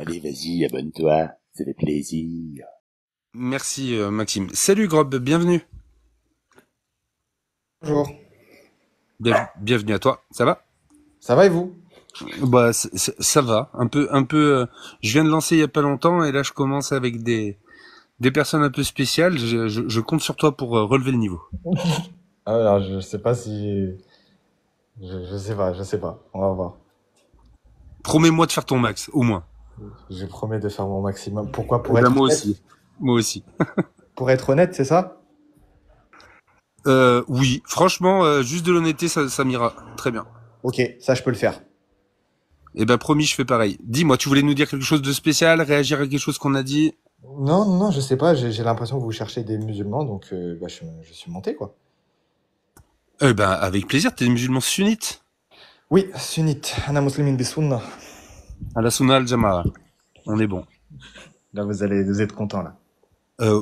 Allez, vas-y, abonne-toi, ça fait plaisir. Merci Maxime. Salut Grob, bienvenue. Bonjour. Bienvenue à toi. Ça va? Ça va et vous? Bah ça va. Un peu. Je viens de lancer il y a pas longtemps et là je commence avec des personnes un peu spéciales. Je compte sur toi pour relever le niveau. Alors, je sais pas si... je sais pas. On va voir. Promets-moi de faire ton max, au moins. Je promets de faire mon maximum. Pourquoi? Eh Pour ben être moi honnête? aussi. Moi aussi. Pour être honnête, c'est ça? Oui, franchement, juste de l'honnêteté, ça m'ira très bien. Ok, ça je peux le faire. Eh ben promis, je fais pareil. Dis-moi, tu voulais nous dire quelque chose de spécial, réagir à quelque chose qu'on a dit? Non, non, je sais pas. J'ai l'impression que vous cherchez des musulmans, donc je suis monté, quoi. Eh ben avec plaisir. T'es musulman sunnite? Oui, sunnite. Ana muslimin bisunna. À la Sunna al Jamaa. On est bon. Là, vous êtes content, là.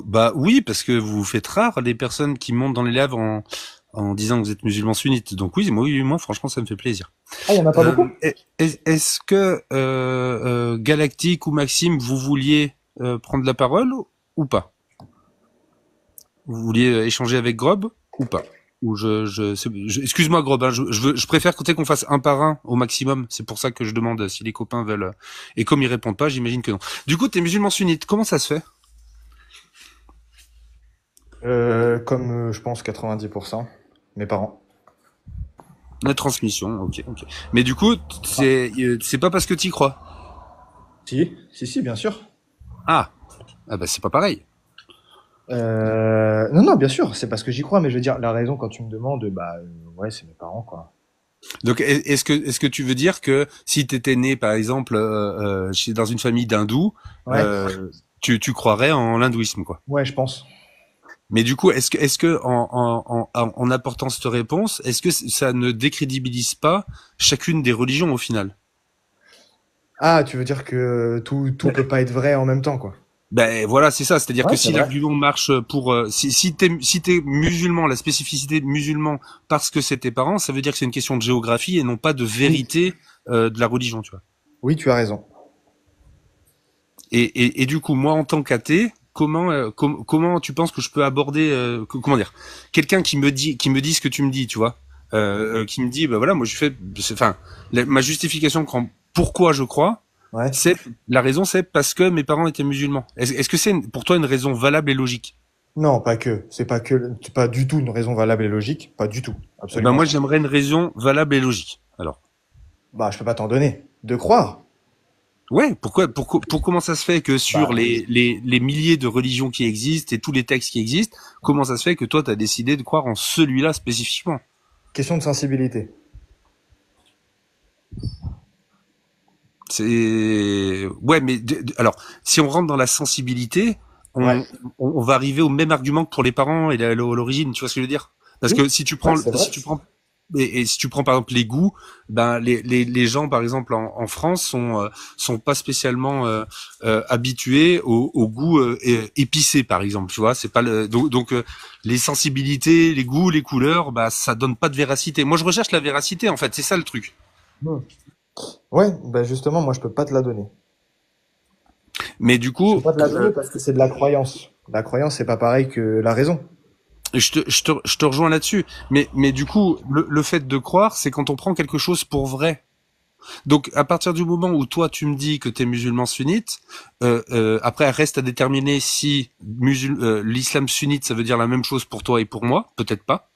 Bah oui, parce que vous faites rare les personnes qui montent dans les lèvres en disant que vous êtes musulman sunnite. Donc oui, moi franchement ça me fait plaisir. Ah, il y en a pas beaucoup? Est-ce que Galactique ou Maxime, vous vouliez prendre la parole ou pas? Vous vouliez échanger avec Grob ou pas? Ou excuse-moi Grob, hein, je préfère qu'on fasse un par un au maximum. C'est pour ça que je demande si les copains veulent. Et comme ils répondent pas, j'imagine que non. Du coup, t'es musulman sunnite. Comment ça se fait? Comme je pense 90%, mes parents. La transmission, ok. Mais du coup, c'est pas parce que t'y crois. Si, bien sûr. Ah bah c'est pas pareil. Non, non, bien sûr, c'est parce que j'y crois, mais je veux dire, la raison quand tu me demandes, ouais, c'est mes parents, quoi. Donc est-ce que tu veux dire que si t'étais né par exemple dans une famille d'hindous, Ouais, tu croirais en l'hindouisme quoi. ouais, je pense. Mais du coup, est-ce que en apportant cette réponse, est-ce que ça ne décrédibilise pas chacune des religions au final? Ah, tu veux dire que tout peut pas être vrai en même temps, quoi. Ben voilà, c'est ça. C'est-à-dire Ouais, que c'est si vrai. l'argument marche pour si t'es musulman, la spécificité de musulman parce que c'est tes parents, ça veut dire que c'est une question de géographie et non pas de Oui, vérité de la religion, tu vois. oui, tu as raison. Et du coup, moi en tant qu'athée, comment tu penses que je peux aborder comment dire quelqu'un qui me dit ce que tu me dis, tu vois, qui me dit bah voilà, moi je fais enfin ma justification pourquoi je crois. Ouais. C'est la raison, c'est parce que mes parents étaient musulmans. Est-ce que c'est pour toi une raison valable et logique? Non, pas que. C'est pas du tout une raison valable et logique. Pas du tout. Eh ben Absolument moi pas. j'aimerais une raison valable et logique. Alors Bah, je peux pas t'en donner. De croire. ouais, pour comment ça se fait que sur Bah, les milliers de religions qui existent et tous les textes qui existent, comment ça se fait que toi t'as décidé de croire en celui-là spécifiquement? question de sensibilité. C'est ouais, mais alors si on rentre dans la sensibilité, Ouais. on va arriver au même argument que pour les parents et l'origine. Tu vois ce que je veux dire? Parce Oui, que si tu ouais, prends c'est vrai. si tu prends et si tu prends par exemple les goûts, ben les gens par exemple en France sont pas spécialement habitués au goût épicé par exemple. Tu vois, c'est pas donc les sensibilités, les goûts, les couleurs, bah ça donne pas de véracité. Moi je recherche la véracité en fait, c'est ça le truc. Hmm. Ouais, bah justement, moi, je peux pas te la donner. Mais du Je peux coup, pas te la donner parce que c'est de la croyance. La croyance, c'est pas pareil que la raison. je te rejoins là-dessus. Mais du coup, le fait de croire, c'est quand on prend quelque chose pour vrai. Donc, à partir du moment où toi, tu me dis que t'es musulman sunnite, après, reste à déterminer si l'islam sunnite, ça veut dire la même chose pour toi et pour moi. Peut-être pas.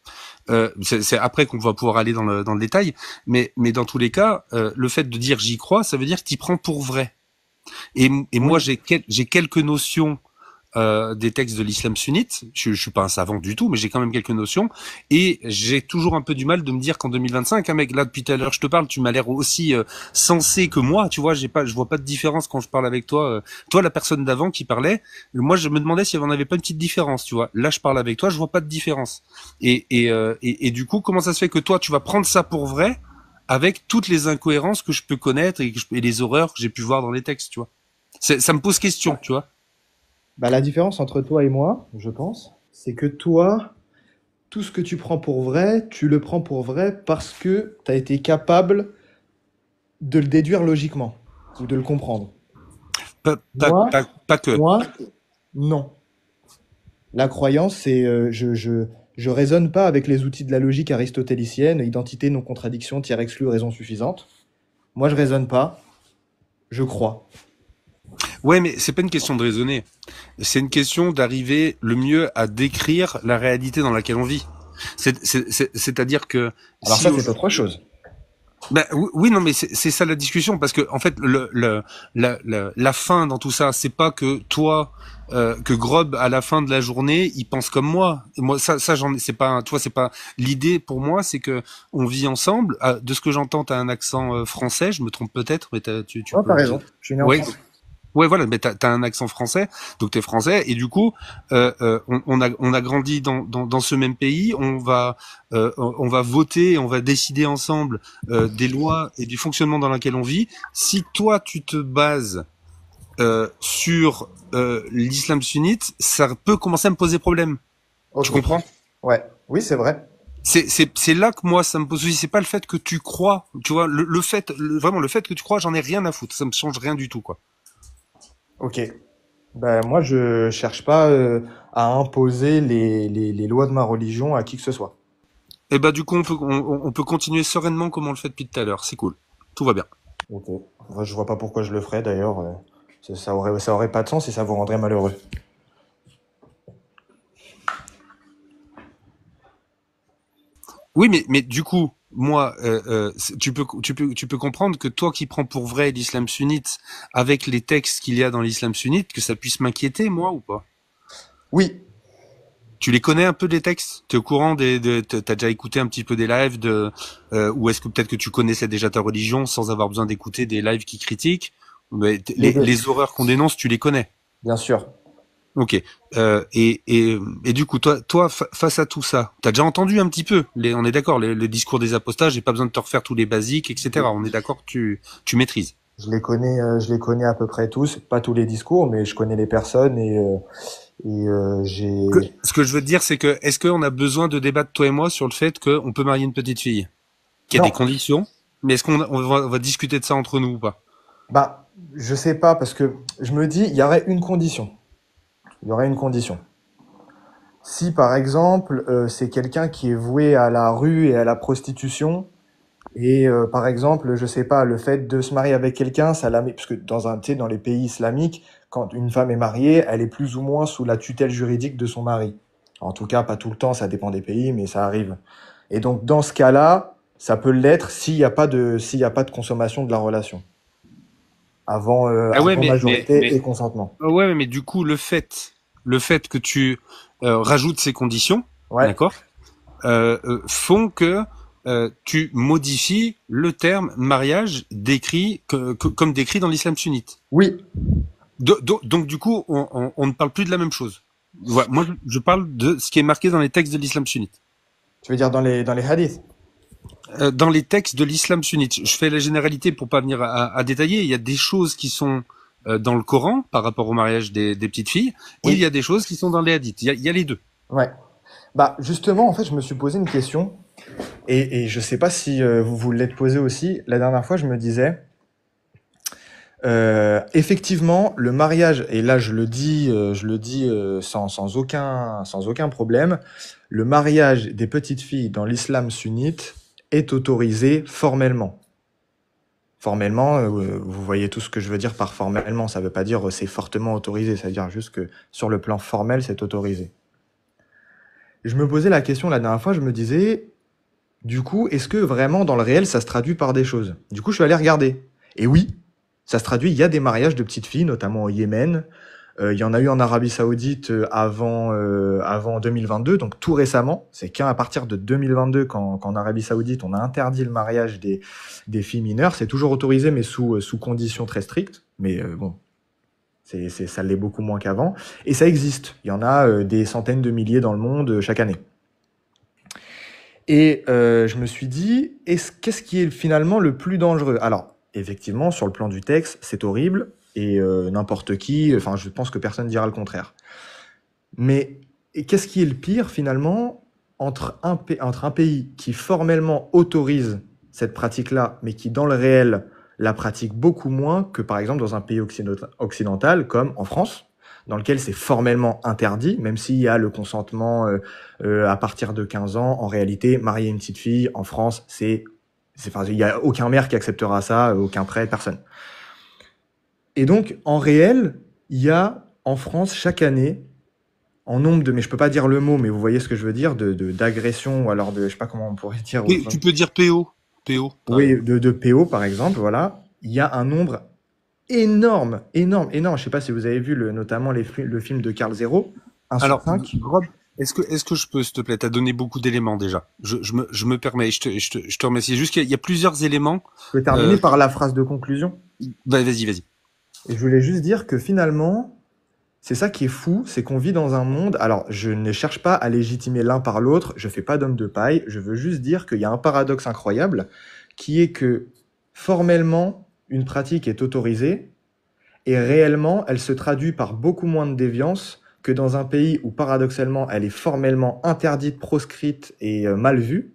C'est après qu'on va pouvoir aller dans le détail. Mais dans tous les cas, le fait de dire j'y crois, ça veut dire que t'y prends pour vrai. Et moi, Oui. j'ai quelques notions des textes de l'islam sunnite. Je suis pas un savant du tout, mais j'ai quand même quelques notions. Et j'ai toujours un peu du mal de me dire qu'en 2025, hein, mec, là depuis tout à l'heure, je te parle, tu m'as l'air aussi sensé que moi. Tu vois, je vois pas de différence quand je parle avec toi. Toi, la personne d'avant qui parlait, moi, je me demandais s'il y en avait pas une petite différence. Tu vois, là, je parle avec toi, je vois pas de différence. Et du coup, comment ça se fait que toi, tu vas prendre ça pour vrai avec toutes les incohérences que je peux connaître et les horreurs que j'ai pu voir dans les textes, tu vois. Ça me pose question, tu vois. Bah, la différence entre toi et moi, je pense, c'est que toi, tout ce que tu prends pour vrai, tu le prends pour vrai parce que tu as été capable de le déduire logiquement ou de le comprendre. Moi, Pas que. moi, non. La croyance, c'est je raisonne pas avec les outils de la logique aristotélicienne, identité, non-contradiction, tiers exclu, raison suffisante. Moi, je raisonne pas, je crois. Ouais, mais c'est pas une question de raisonner. C'est une question d'arriver le mieux à décrire la réalité dans laquelle on vit. C'est-à-dire que Alors si ça, c'est autre chose. ben, oui, non, mais c'est ça la discussion, parce que en fait, la fin dans tout ça, c'est pas que toi, que Grob à la fin de la journée, il pense comme moi. Et moi, c'est pas, toi, c'est pas l'idée pour moi, c'est que on vit ensemble. De ce que j'entends, t'as un accent français, je me trompe peut-être, mais tu Oh, peux. t'as raison. Je suis né en Oui, France. ouais, voilà, mais t'as un accent français, donc t'es français, et du coup, on a grandi dans ce même pays, on va voter, on va décider ensemble des lois et du fonctionnement dans lequel on vit. Si toi tu te bases sur l'islam sunnite, ça peut commencer à me poser problème. Tu Ok. comprends? Ouais. Oui, c'est vrai. C'est là que moi ça me pose souci. C'est pas le fait que tu crois, tu vois, vraiment le fait que tu crois, j'en ai rien à foutre, ça me change rien du tout, quoi. Ok. Ben, moi, je cherche pas à imposer les lois de ma religion à qui que ce soit. Et bah du coup on peut continuer sereinement comme on le fait depuis tout à l'heure. C'est cool. Tout va bien. Ok. Moi, je vois pas pourquoi je le ferais d'ailleurs. Ça aurait pas de sens et ça vous rendrait malheureux. Oui, mais du coup, moi, tu peux comprendre que toi qui prends pour vrai l'islam sunnite avec les textes qu'il y a dans l'islam sunnite, que ça puisse m'inquiéter, moi, ou pas? Oui. Tu les connais un peu des textes? T'es au courant t'as déjà écouté un petit peu des lives ou est-ce que peut-être que tu connaissais déjà ta religion sans avoir besoin d'écouter des lives qui critiquent? Mais Les deux. les horreurs qu'on dénonce, tu les connais. Bien sûr. Ok. Et du coup, face à tout ça, t'as déjà entendu un petit peu, on est d'accord, le discours des apostats, j'ai pas besoin de te refaire tous les basiques, etc. On est d'accord que tu maîtrises. Je les connais à peu près tous. Pas tous les discours, mais je connais les personnes j'ai. Ce que je veux te dire, c'est que, est-ce qu'on a besoin de débattre, toi et moi, sur le fait qu'on peut marier une petite fille? Qu'il y a des Non. conditions, mais est-ce on va discuter de ça entre nous ou pas? Bah, je sais pas parce que je me dis, il y aurait une condition. Il y aurait une condition. Si par exemple, c'est quelqu'un qui est voué à la rue et à la prostitution, et par exemple, je sais pas, le fait de se marier avec quelqu'un, ça la met, parce que tu sais, dans les pays islamiques, quand une femme est mariée, elle est plus ou moins sous la tutelle juridique de son mari. En tout cas, pas tout le temps, ça dépend des pays, mais ça arrive. Et donc, dans ce cas-là, ça peut l'être s'il y a pas de consommation de la relation. Ah ouais, Avant majorité et consentement. ouais, mais du coup, le fait que tu rajoutes ces conditions, Ouais. d'accord, font que tu modifies le terme mariage décrit comme décrit dans l'islam sunnite. Oui. Donc du coup, on ne parle plus de la même chose. Voilà, moi, je parle de ce qui est marqué dans les textes de l'islam sunnite. Tu veux dire dans les hadiths? Dans les textes de l'islam sunnite, je fais la généralité pour pas venir à détailler. Il y a des choses qui sont dans le Coran par rapport au mariage des petites filles, et il y Oui. a des choses qui sont dans les hadiths. Il y a les deux. Ouais. Bah, justement, en fait, je me suis posé une question et je sais pas si vous vous l'êtes posé aussi. La dernière fois, je me disais, effectivement, le mariage, et là, je le dis sans aucun problème, le mariage des petites filles dans l'islam sunnite est autorisé formellement. Formellement, vous voyez tout ce que je veux dire par formellement. Ça veut pas dire c'est fortement autorisé, ça veut dire juste que sur le plan formel, c'est autorisé. Je me posais la question la dernière fois, je me disais, du coup, est-ce que vraiment dans le réel, ça se traduit par des choses? Du coup, je suis allé regarder. Et oui, ça se traduit, il y a des mariages de petites filles, notamment au Yémen. Il y en a eu en Arabie Saoudite avant 2022, donc tout récemment. C'est qu'à partir de 2022 qu'en Arabie Saoudite, on a interdit le mariage des filles mineures. C'est toujours autorisé, mais sous conditions très strictes. Mais bon, ça l'est beaucoup moins qu'avant. Et ça existe. Il y en a des centaines de milliers dans le monde chaque année. Et je me suis dit, qu'est-ce qui est finalement le plus dangereux? Alors, effectivement, sur le plan du texte, c'est horrible. Et n'importe qui, enfin, je pense que personne dira le contraire. Mais qu'est-ce qui est le pire finalement entre un pays qui formellement autorise cette pratique-là, mais qui dans le réel la pratiquent beaucoup moins que, par exemple, dans un pays occidental comme en France, dans lequel c'est formellement interdit, même s'il y a le consentement à partir de 15 ans. En réalité, marier une petite fille en France, enfin, il y a aucun maire qui acceptera ça, aucun prêtre, personne. Et donc, en réel, il y a en France chaque année, en nombre de, mais je peux pas dire le mot, mais vous voyez ce que je veux dire, d'agression ou alors je sais pas comment on pourrait dire. Oui, tu peux dire PO. PO. Oui, de PO par exemple, voilà. Il y a un nombre énorme. Je sais pas si vous avez vu notamment le film de Karl Zero, 1 sur Alors, 5. Rob, est-ce que je peux, s'il te plaît, t'as donné beaucoup d'éléments déjà. Je me permets, je te remercie. Juste qu'il y a plusieurs éléments. Je vais terminer par la phrase de conclusion. Vas-y. Et je voulais juste dire que finalement, c'est ça qui est fou, c'est qu'on vit dans un monde. Alors, je ne cherche pas à légitimer l'un par l'autre, je fais pas d'homme de paille, je veux juste dire qu'il y a un paradoxe incroyable, qui est que formellement, une pratique est autorisée, et réellement, elle se traduit par beaucoup moins de déviance que dans un pays où paradoxalement, elle est formellement interdite, proscrite et mal vue,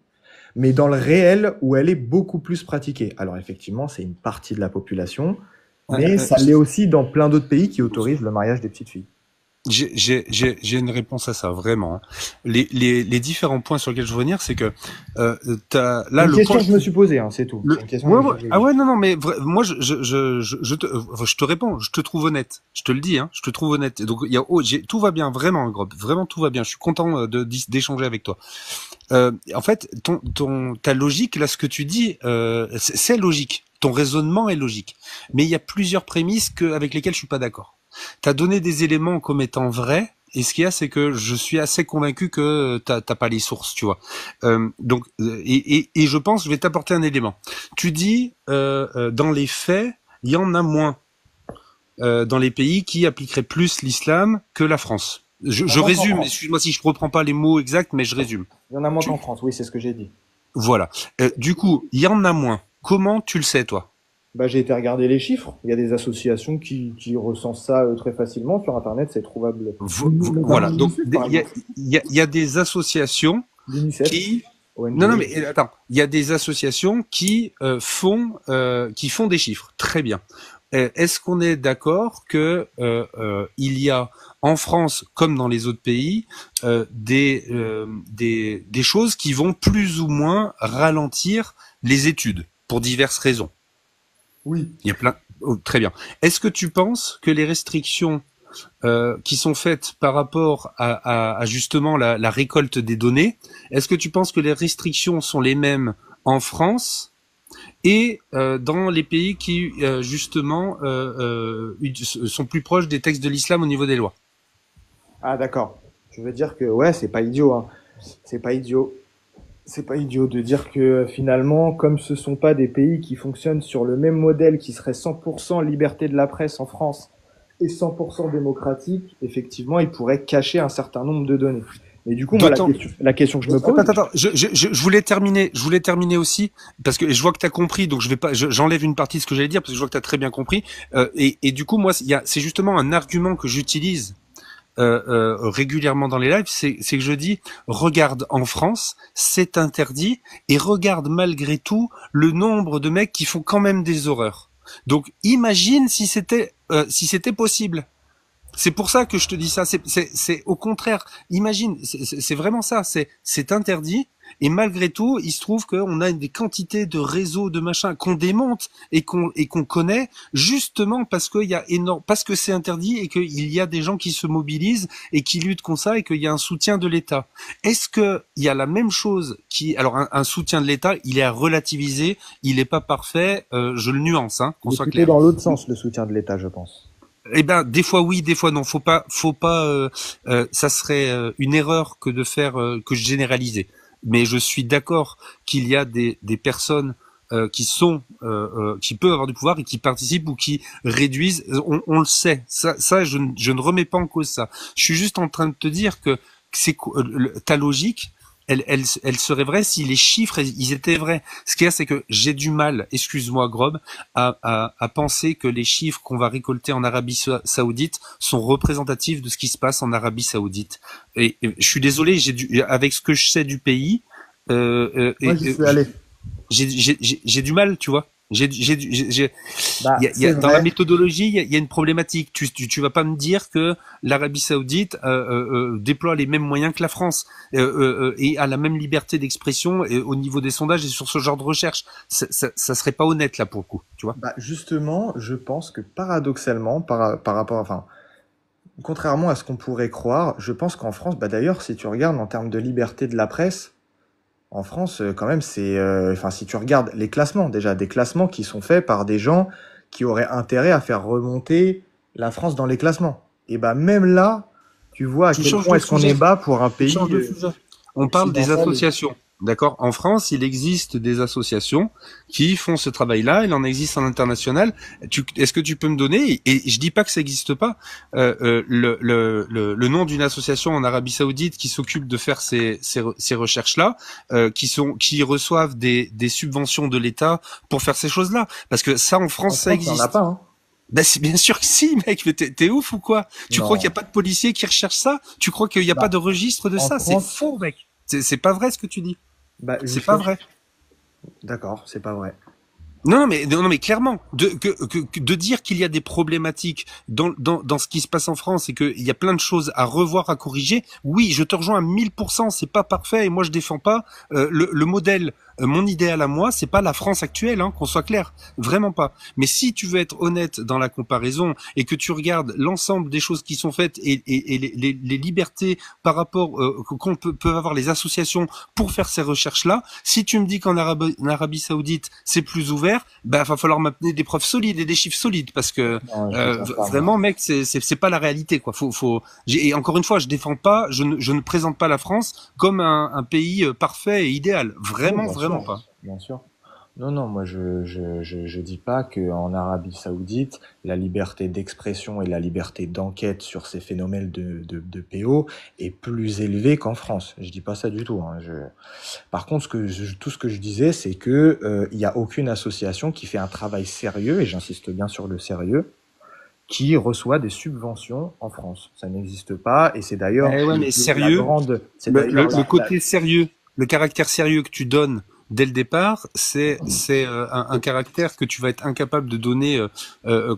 mais dans le réel où elle est beaucoup plus pratiquée. Alors effectivement, c'est une partie de la population, mais ça l'est aussi dans plein d'autres pays qui autorisent le mariage des petites filles. J'ai une réponse à ça, vraiment. Les différents points sur lesquels je veux venir, c'est que t'as là une le question point. que je me suis posée, hein, c'est tout. Une question Ah ouais, non, mais moi je te réponds, je te trouve honnête, je te le dis, hein, je te trouve honnête. Donc tout va bien, vraiment, Grob, vraiment tout va bien. Je suis content d'échanger avec toi. En fait, ta logique là, ce que tu dis, c'est logique. Ton raisonnement est logique, mais il y a plusieurs prémices avec lesquelles je suis pas d'accord. T'as donné des éléments comme étant vrais, et ce qu'il y a, c'est que je suis assez convaincu que t'as pas les sources, tu vois. Donc, je pense, je vais t'apporter un élément. Tu dis, dans les faits, il y en a moins dans les pays qui appliqueraient plus l'islam que la France. Je résume, excuse-moi si je reprends pas les mots exacts, mais je résume. Il y en a moins qu'en France, oui, c'est ce que j'ai dit. Voilà. Du coup, il y en a moins. Comment tu le sais, toi? J'ai été regarder les chiffres. Il y a des associations qui recensent ça très facilement. Sur Internet, c'est trouvable. Voilà. Donc, il y a des associations qui... Non, mais attends. Il y a des associations qui font des chiffres. Très bien. Est-ce qu'on est d'accord que il y a en France comme dans les autres pays des choses qui vont plus ou moins ralentir les études pour diverses raisons? Oui. Il y a plein. Oh, très bien. Est-ce que tu penses que les restrictions qui sont faites par rapport à justement la récolte des données, est-ce que tu penses que les restrictions sont les mêmes en France et dans les pays qui justement sont plus proches des textes de l'islam au niveau des lois? Ah d'accord. Je veux dire que ouais, c'est pas idiot, hein. C'est pas idiot. C'est pas idiot de dire que finalement, comme ce sont pas des pays qui fonctionnent sur le même modèle qui serait 100% liberté de la presse en France et 100% démocratique, effectivement, ils pourraient cacher un certain nombre de données. Mais du coup, moi, la question que je me pose... Attends, je voulais terminer aussi, parce que je vois que tu as compris, donc j'enlève une partie de ce que j'allais dire, parce que je vois que tu as très bien compris, et du coup, moi, c'est justement un argument que j'utilise régulièrement dans les lives, c'est que je dis, regarde, en France, c'est interdit, et regarde malgré tout le nombre de mecs qui font quand même des horreurs. Donc imagine si c'était possible. C'est pour ça que je te dis ça. C'est au contraire. Imagine, c'est vraiment ça. C'est interdit. Et malgré tout, il se trouve qu'on a des quantités de réseaux, de machins qu'on démonte et qu'on connaît justement parce parce que c'est interdit et qu'il y a des gens qui se mobilisent et qui luttent contre ça et qu'il y a un soutien de l'État. Est-ce que il y a la même chose alors un soutien de l'État, il est à relativiser, il est pas parfait, je le nuance, hein, qu'on soit clair. C'est dans l'autre sens le soutien de l'État, je pense. Eh ben, des fois oui, des fois non. Faut pas. Ça serait une erreur que de faire que je généralisais. Mais je suis d'accord qu'il y a des personnes qui peuvent avoir du pouvoir et qui participent ou qui réduisent. On le sait. Ça, je ne remets pas en cause ça. Je suis juste en train de te dire que ta logique. Elle serait vraie si les chiffres ils étaient vrais. Ce qu'il y a, c'est que j'ai du mal, excuse-moi Grob, à penser que les chiffres qu'on va récolter en Arabie Saoudite sont représentatifs de ce qui se passe en Arabie Saoudite. Et je suis désolé, avec ce que je sais du pays, moi j'y suis allé. J'ai du mal, tu vois. Bah, c'est Dans la vrai. méthodologie, il y a une problématique. Tu vas pas me dire que l'Arabie Saoudite déploie les mêmes moyens que la France et a la même liberté d'expression au niveau des sondages et sur ce genre de recherche. Ça serait pas honnête là pour le coup, tu vois. Bah, justement, je pense que paradoxalement, par rapport, enfin, contrairement à ce qu'on pourrait croire, je pense qu'en France, bah d'ailleurs, si tu regardes en termes de liberté de la presse, en France, quand même, enfin, si tu regardes les classements, déjà, des classements qui sont faits par des gens qui auraient intérêt à faire remonter la France dans les classements. Et bah, même là, tu vois à Tu quel changes point de est-ce qu'on est sujet. bas pour un Tu changes pays de sujet. On parle des occidental. associations. D'accord. En France, il existe des associations qui font ce travail-là. Il en existe en international. Est-ce que tu peux me donner, et je dis pas que ça n'existe pas, le nom d'une association en Arabie Saoudite qui s'occupe de faire ces recherches-là, qui reçoivent des subventions de l'État pour faire ces choses-là. Parce que ça, en En France, ça France, il n'y en a existe. pas, hein. Ben c'est bien sûr que si, mec, mais t'es ouf ou quoi? Tu crois qu'il n'y a Non. pas de policiers qui recherchent ça? Tu crois qu'il n'y a pas Bah, de registre de en ça? C'est France, faux, mec. C'est pas vrai ce que tu dis. bah, C'est pas justement, vrai. d'accord, c'est pas vrai. Non, mais clairement, de dire qu'il y a des problématiques dans ce qui se passe en France et qu'il y a plein de choses à revoir, à corriger, oui, je te rejoins à 1000%, c'est pas parfait et moi je défends pas le modèle, mon idéal à moi, c'est pas la France actuelle, hein, qu'on soit clair, vraiment pas. Mais si tu veux être honnête dans la comparaison et que tu regardes l'ensemble des choses qui sont faites et les libertés par rapport qu'on peut avoir les associations pour faire ces recherches-là, si tu me dis en Arabie Saoudite c'est plus ouvert, ben va falloir m'amener des preuves solides et des chiffres solides parce que Non, je dis pas ça, moi. vraiment mec c'est pas la réalité quoi. Et encore une fois je défends pas, je ne présente pas la France comme un pays parfait et idéal. Oui, Vraiment bien sûr, vraiment pas. bien sûr. Non, non, moi je dis pas que en Arabie Saoudite, la liberté d'expression et la liberté d'enquête sur ces phénomènes de PO est plus élevée qu'en France. Je dis pas ça du tout, hein. Par contre, tout ce que je disais, c'est que il y a aucune association qui fait un travail sérieux, et j'insiste bien sur le sérieux, qui reçoit des subventions en France. Ça n'existe pas, et c'est d'ailleurs Eh ouais mais la sérieux, grande, c'est d'ailleurs le côté sérieux, le caractère sérieux que tu donnes dès le départ, c'est un caractère que tu vas être incapable de donner,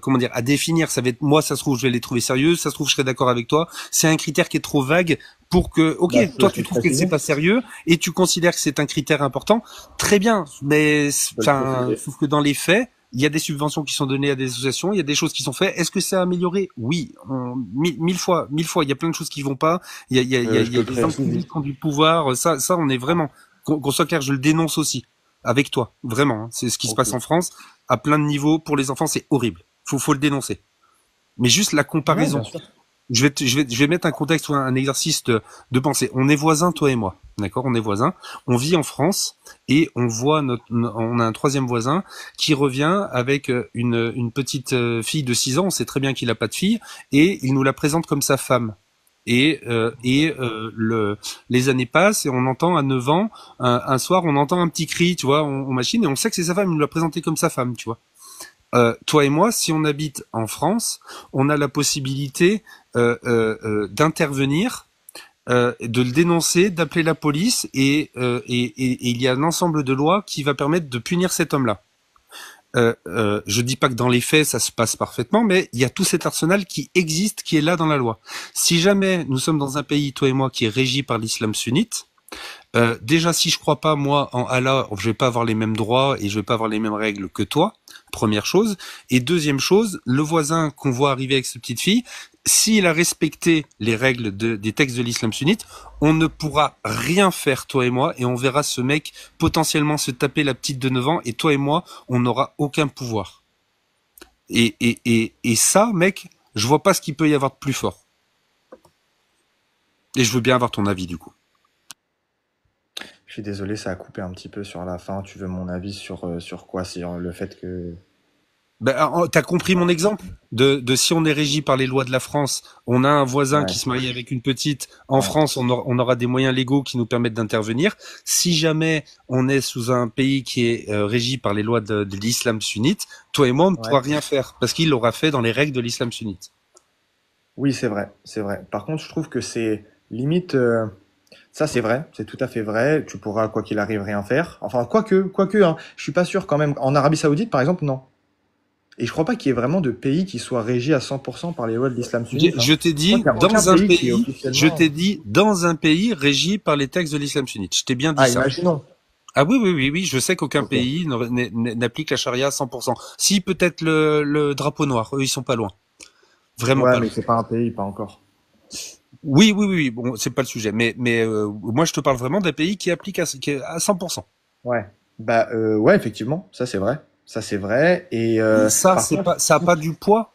comment dire, à définir. Ça va être moi, ça se trouve, je vais les trouver sérieux, ça se trouve, je serai d'accord avec toi. C'est un critère qui est trop vague pour que, ok, bah, je te toi laisse tu trouves que c'est préciser. pas sérieux et tu considères que c'est un critère important, très bien. Mais Bah, je enfin, préciser. sauf que dans les faits. Il y a des subventions qui sont données à des associations, il y a des choses qui sont faites. Est-ce que ça a amélioré? Oui, mille fois, mille fois. Il y a plein de choses qui vont pas. Je Il y te a des hommes précise. publics qui ont du pouvoir. Ça, on est vraiment qu'on soit clair. Je le dénonce aussi avec toi, vraiment. Hein. C'est ce qui se Ok. passe en France à plein de niveaux pour les enfants. C'est horrible. Faut le dénoncer. Mais juste la Ouais, bien comparaison. sûr. Je vais mettre un contexte ou un exercice de pensée. On est voisins, toi et moi. D'accord? On est voisins. On vit en France et on voit on a un troisième voisin qui revient avec une petite fille de 6 ans. On sait très bien qu'il a pas de fille et il nous la présente comme sa femme. Les années passent et on entend à 9 ans, un soir, on entend un petit cri, tu vois, on machine et on sait que c'est sa femme. Il nous l'a présenté comme sa femme, tu vois. Toi et moi, si on habite en France, on a la possibilité d'intervenir, de le dénoncer, d'appeler la police, et il y a un ensemble de lois qui va permettre de punir cet homme-là. Je dis pas que dans les faits ça se passe parfaitement, mais il y a tout cet arsenal qui existe, qui est là dans la loi. Si jamais nous sommes dans un pays, toi et moi, qui est régi par l'islam sunnite, déjà, si je crois pas moi en Allah, je vais pas avoir les mêmes droits et je vais pas avoir les mêmes règles que toi. Première chose. Et deuxième chose, le voisin qu'on voit arriver avec cette petite fille, s'il a respecté les règles des textes de l'islam sunnite, on ne pourra rien faire, toi et moi, et on verra ce mec potentiellement se taper la petite de 9 ans, et toi et moi, on n'aura aucun pouvoir. Et ça, mec, je vois pas ce qu'il peut y avoir de plus fort. Et je veux bien avoir ton avis, du coup. Je suis désolé, ça a coupé un petit peu sur la fin. Tu veux mon avis sur quoi? Sur le fait que... Ben, t'as compris mon exemple de si on est régi par les lois de la France, on a un voisin Ouais, qui se marie avec une petite. En ouais. France, on aura des moyens légaux qui nous permettent d'intervenir. Si jamais on est sous un pays qui est régi par les lois de l'islam sunnite, toi et moi, on ne Ouais. pourra rien faire parce qu'il l'aura fait dans les règles de l'islam sunnite. Oui, c'est vrai, c'est vrai. Par contre, je trouve que c'est limite... Ça, c'est vrai, c'est tout à fait vrai. Tu pourras, quoi qu'il arrive, rien faire. Enfin, quoique, hein, je suis pas sûr quand même. En Arabie Saoudite, par exemple, non. Et je crois pas qu'il y ait vraiment de pays qui soient régis à 100% par les lois de l'islam sunnite, hein. Je t'ai Je crois dit qu'il y a aucun dans un pays qui est pays, je officiellement. t'ai dit dans un pays régi par les textes de l'islam sunnite. Je t'ai bien dit Ah, ça. imaginons. Ah oui, oui, oui, oui, je sais qu'aucun Ok. pays n'applique la charia à 100%. Si, peut-être le drapeau noir, eux, ils sont pas loin. Vraiment Ouais, pas mais loin. c'est pas un pays, pas encore. Oui, oui, oui, oui, bon, c'est pas le sujet. Mais moi, je te parle vraiment d'un pays qui applique à 100%. Ouais. Bah, ouais, effectivement, ça c'est vrai. Ça c'est vrai. Et Et ça, par contre, ça a pas du poids.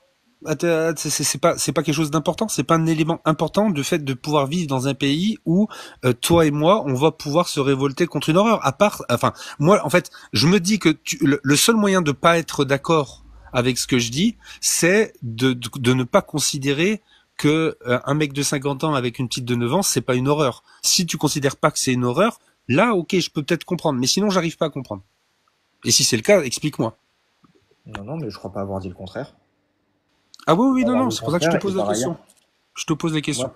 C'est pas quelque chose d'important. C'est pas un élément important du fait de pouvoir vivre dans un pays où toi et moi, on va pouvoir se révolter contre une horreur. À part, enfin, moi, en fait, je me dis que le seul moyen de pas être d'accord avec ce que je dis, c'est de ne pas considérer que un mec de 50 ans avec une petite de 9 ans, c'est pas une horreur. Si tu considères pas que c'est une horreur, là, ok, je peux peut-être comprendre. Mais sinon, j'arrive pas à comprendre. Et si c'est le cas, explique-moi. non, non, mais je crois pas avoir dit le contraire. Ah oui, oui, non, Avoir non, dit le c'est pour ça que je te contraire. Et pose la par question. ailleurs, Je te pose les questions. moi,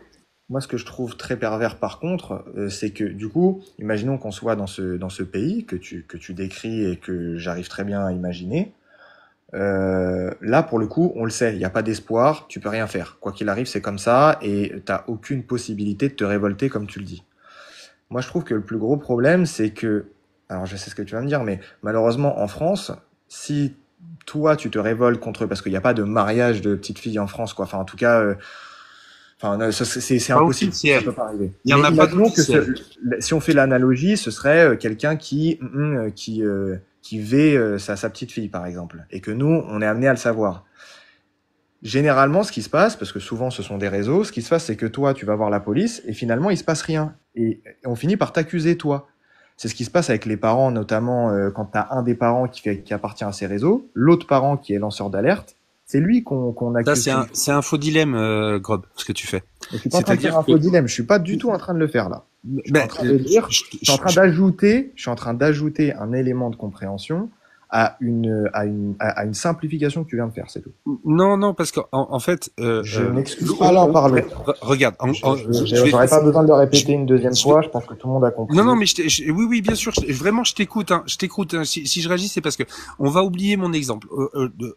moi, ce que je trouve très pervers, par contre, c'est que du coup, imaginons qu'on soit dans ce pays que tu décris et que j'arrive très bien à imaginer. Là, pour le coup, on le sait, il n'y a pas d'espoir, tu peux rien faire. Quoi qu'il arrive, c'est comme ça, et t'as aucune possibilité de te révolter comme tu le dis. Moi, je trouve que le plus gros problème, c'est que, alors je sais ce que tu vas me dire, mais malheureusement, en France, si toi, tu te révoltes contre, parce qu'il n'y a pas de mariage de petites filles en France, quoi. Enfin, en tout cas, enfin, c'est Pas impossible, ça officiel. peut pas arriver. Il y en Mais a pas imaginons que d'officiel. si on fait l'analogie, ce serait quelqu'un qui vêt sa petite fille, par exemple, et que nous, on est amené à le savoir. Généralement, ce qui se passe, parce que souvent ce sont des réseaux, ce qui se passe, c'est que toi, tu vas voir la police et finalement, il se passe rien. Et on finit par t'accuser, toi. C'est ce qui se passe avec les parents, notamment quand tu as un des parents qui appartient à ces réseaux, l'autre parent qui est lanceur d'alerte, c'est lui qu'on Ça, accuse. c'est un faux dilemme, Grob, ce que tu fais. Je suis pas en train de faire C'est-à-dire un que, faux dilemme, je suis pas du tout en train de le faire là. Je suis en ben, train de dire, je- je suis en train d'ajouter un élément de compréhension à une simplification que tu viens de faire, c'est tout. non, non, parce qu'en en fait, Je n'excuse pas l'un par l'autre. regarde, je vais J'aurais pas besoin de le répéter une deuxième je vais- fois, je pense que tout le monde a non, compris. non, mais oui, oui, bien sûr, vraiment, je t'écoute, hein, je t'écoute. Hein. Si je réagis, c'est parce que on va oublier mon exemple.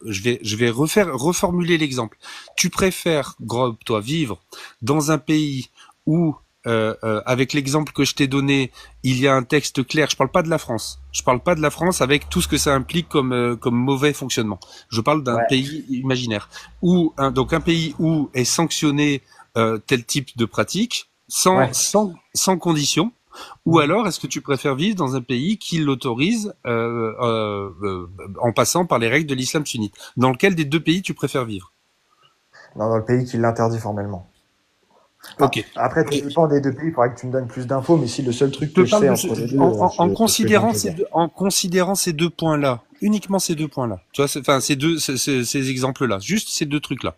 Je vais reformuler l'exemple. Tu préfères, Grob, toi, vivre dans un pays où, avec l'exemple que je t'ai donné, il y a un texte clair. Je parle pas de la France. Je parle pas de la France avec tout ce que ça implique comme mauvais fonctionnement. Je parle d'un Ouais. pays imaginaire donc un pays où est sanctionné tel type de pratique Ouais. sans condition. Ou alors, est-ce que tu préfères vivre dans un pays qui l'autorise en passant par les règles de l'islam sunnite? Dans lequel des deux pays tu préfères vivre? Non, dans le pays qui l'interdit formellement. Enfin, Ok. après, tout dépend des deux pays, il faudrait que tu me donnes plus d'infos, mais si le seul truc Je que te je parle sais de entre les deux, en c'est ce que je viens de considérant te dire. en considérant ces deux points-là, uniquement ces deux points-là. Tu vois, enfin ces exemples-là, juste ces deux trucs-là.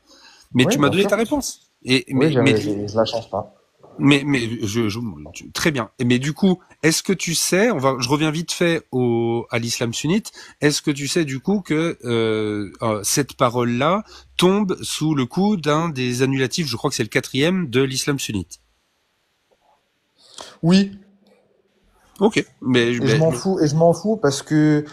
Mais Oui, tu m'as bien donné sûr. ta réponse. Oui, je la change pas. Mais très bien. Mais du coup, est-ce que tu sais, je reviens vite fait à l'islam sunnite. Est-ce que tu sais du coup que cette parole-là tombe sous le coup d'un des annulatifs, je crois que c'est le 4e de l'islam sunnite. Oui, Ok. et je m'en fous parce que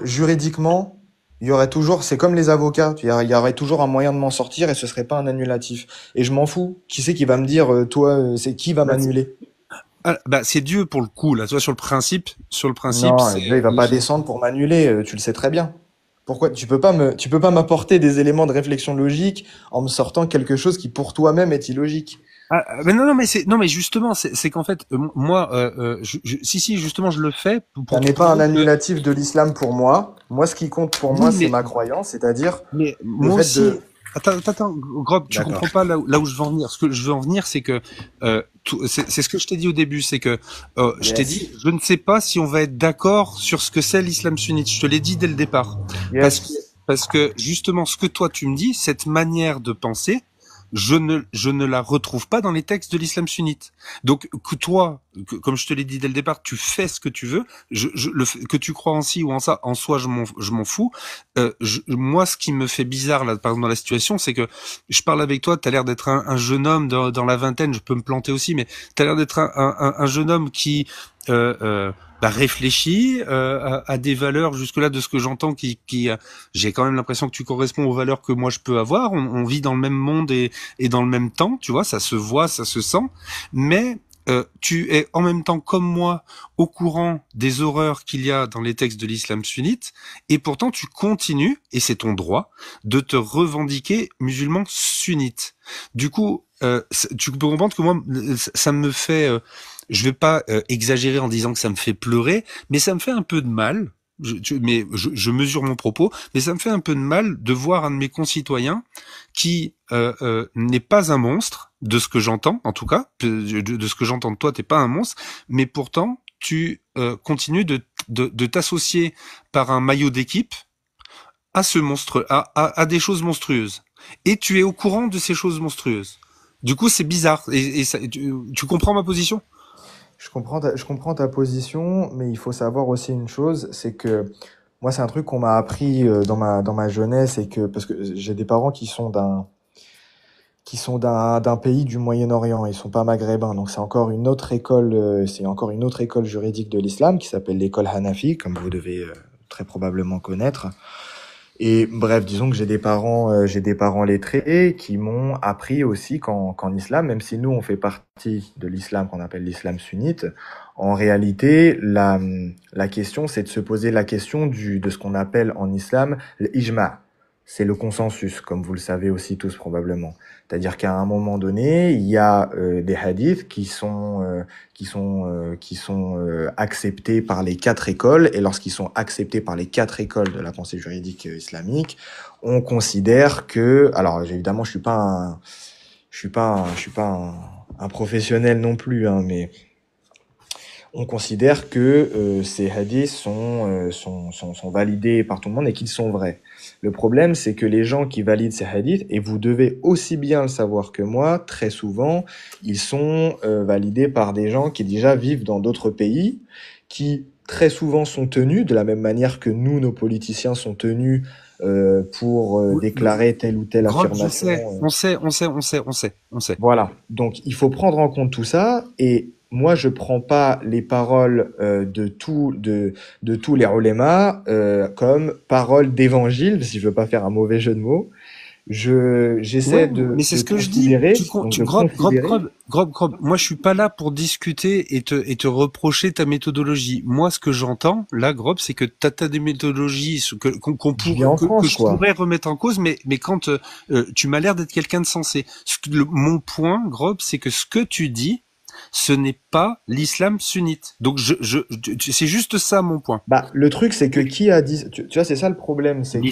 juridiquement, il y aurait toujours, c'est comme les avocats, il y aurait toujours un moyen de m'en sortir et ce serait pas un annulatif. Et je m'en fous. Qui c'est qui va me dire, toi, c'est qui va Bah, m'annuler? c'est Dieu pour le coup là. Tu vois, sur le principe, Non, c'est Dieu, il va pas descendre pour m'annuler, tu le sais très bien. Pourquoi tu peux pas m'apporter des éléments de réflexion logique en me sortant quelque chose qui pour toi-même est illogique. mais non, non, non, mais justement, c'est qu'en fait, moi, si, justement, je le fais Ça pour te n'est pas un prouver que, annulatif de l'islam pour moi. Moi, ce qui compte pour moi, oui, c'est ma croyance, c'est-à-dire mais le moi fait aussi. de... Attends, Grob, tu D'accord. comprends pas là où je veux en venir. Ce que je veux en venir, c'est que c'est ce que je t'ai dit au début, c'est que je t'ai Yes. dit, je ne sais pas si on va être d'accord sur ce que c'est l'islam sunnite. Je te l'ai dit dès le départ, parce que Yes. parce que justement, ce que toi tu me dis, cette manière de penser, je ne la retrouve pas dans les textes de l'islam sunnite. Donc que toi, comme je te l'ai dit dès le départ, tu fais ce que tu veux. Que tu crois en ci ou en ça, en soi, je m'en fous. Moi, ce qui me fait bizarre là, par exemple dans la situation, c'est que je parle avec toi. T'as l'air d'être un jeune homme dans la vingtaine. Je peux me planter aussi, mais t'as l'air d'être un jeune homme qui réfléchit à des valeurs jusque-là de ce que j'entends qui j'ai quand même l'impression que tu corresponds aux valeurs que moi je peux avoir. On vit dans le même monde et dans le même temps, tu vois, ça se voit, ça se sent, mais tu es en même temps comme moi au courant des horreurs qu'il y a dans les textes de l'islam sunnite, et pourtant tu continues, et c'est ton droit, de te revendiquer musulman sunnite. Du coup, tu peux comprendre que moi, ça me fait... je vais pas exagérer en disant que ça me fait pleurer, mais ça me fait un peu de mal. Je mesure mon propos, mais ça me fait un peu de mal de voir un de mes concitoyens qui n'est pas un monstre, de ce que j'entends, en tout cas, de ce que j'entends de toi, t'es pas un monstre, mais pourtant tu continues de t'associer par un maillot d'équipe à ce monstre, à des choses monstrueuses, et tu es au courant de ces choses monstrueuses. Du coup, c'est bizarre. Et ça, tu comprends ma position? Je comprends ta position, mais il faut savoir aussi une chose, c'est que moi, c'est un truc qu'on m'a appris dans ma jeunesse, et que parce que j'ai des parents qui sont d'un pays du Moyen-Orient, ils sont pas maghrébins, donc c'est encore une autre école juridique de l'islam qui s'appelle l'école Hanafi, comme vous devez très probablement connaître. Et bref, disons que j'ai des parents lettrés qui m'ont appris aussi qu'en islam, même si nous on fait partie de l'islam qu'on appelle l'islam sunnite, en réalité, la question, c'est de se poser la question de ce qu'on appelle en islam l'ijma'. C'est le consensus, comme vous le savez aussi tous probablement. C'est-à-dire qu'à un moment donné, il y a des hadiths qui sont acceptés par les 4 écoles, et lorsqu'ils sont acceptés par les 4 écoles de la pensée juridique islamique, on considère que, alors évidemment, je suis pas un professionnel non plus, hein, mais on considère que ces hadiths sont validés par tout le monde et qu'ils sont vrais. Le problème, c'est que les gens qui valident ces hadiths, et vous devez aussi bien le savoir que moi, très souvent, ils sont validés par des gens qui déjà vivent dans d'autres pays, qui très souvent sont tenus, de la même manière que nous, nos politiciens, sont tenus pour déclarer telle ou telle Grotte, affirmation. On sait. Voilà. Donc, il faut prendre en compte tout ça, et moi, je prends pas les paroles de tous les ulémas comme paroles d'évangile, si je veux pas faire un mauvais jeu de mots. J'essaie Mais c'est de ce que je dis. considérer, Grob. Moi, je suis pas là pour discuter et te reprocher ta méthodologie. Moi, ce que j'entends, là, Grob, c'est que t'as des méthodologies que je pourrais remettre en cause, mais quand tu m'as l'air d'être quelqu'un de sensé. Mon point, Grob, c'est que ce que tu dis, ce n'est pas l'islam sunnite. Donc c'est juste ça mon point. Bah, le truc, c'est que qui a dit, tu vois, c'est ça le problème, c'est que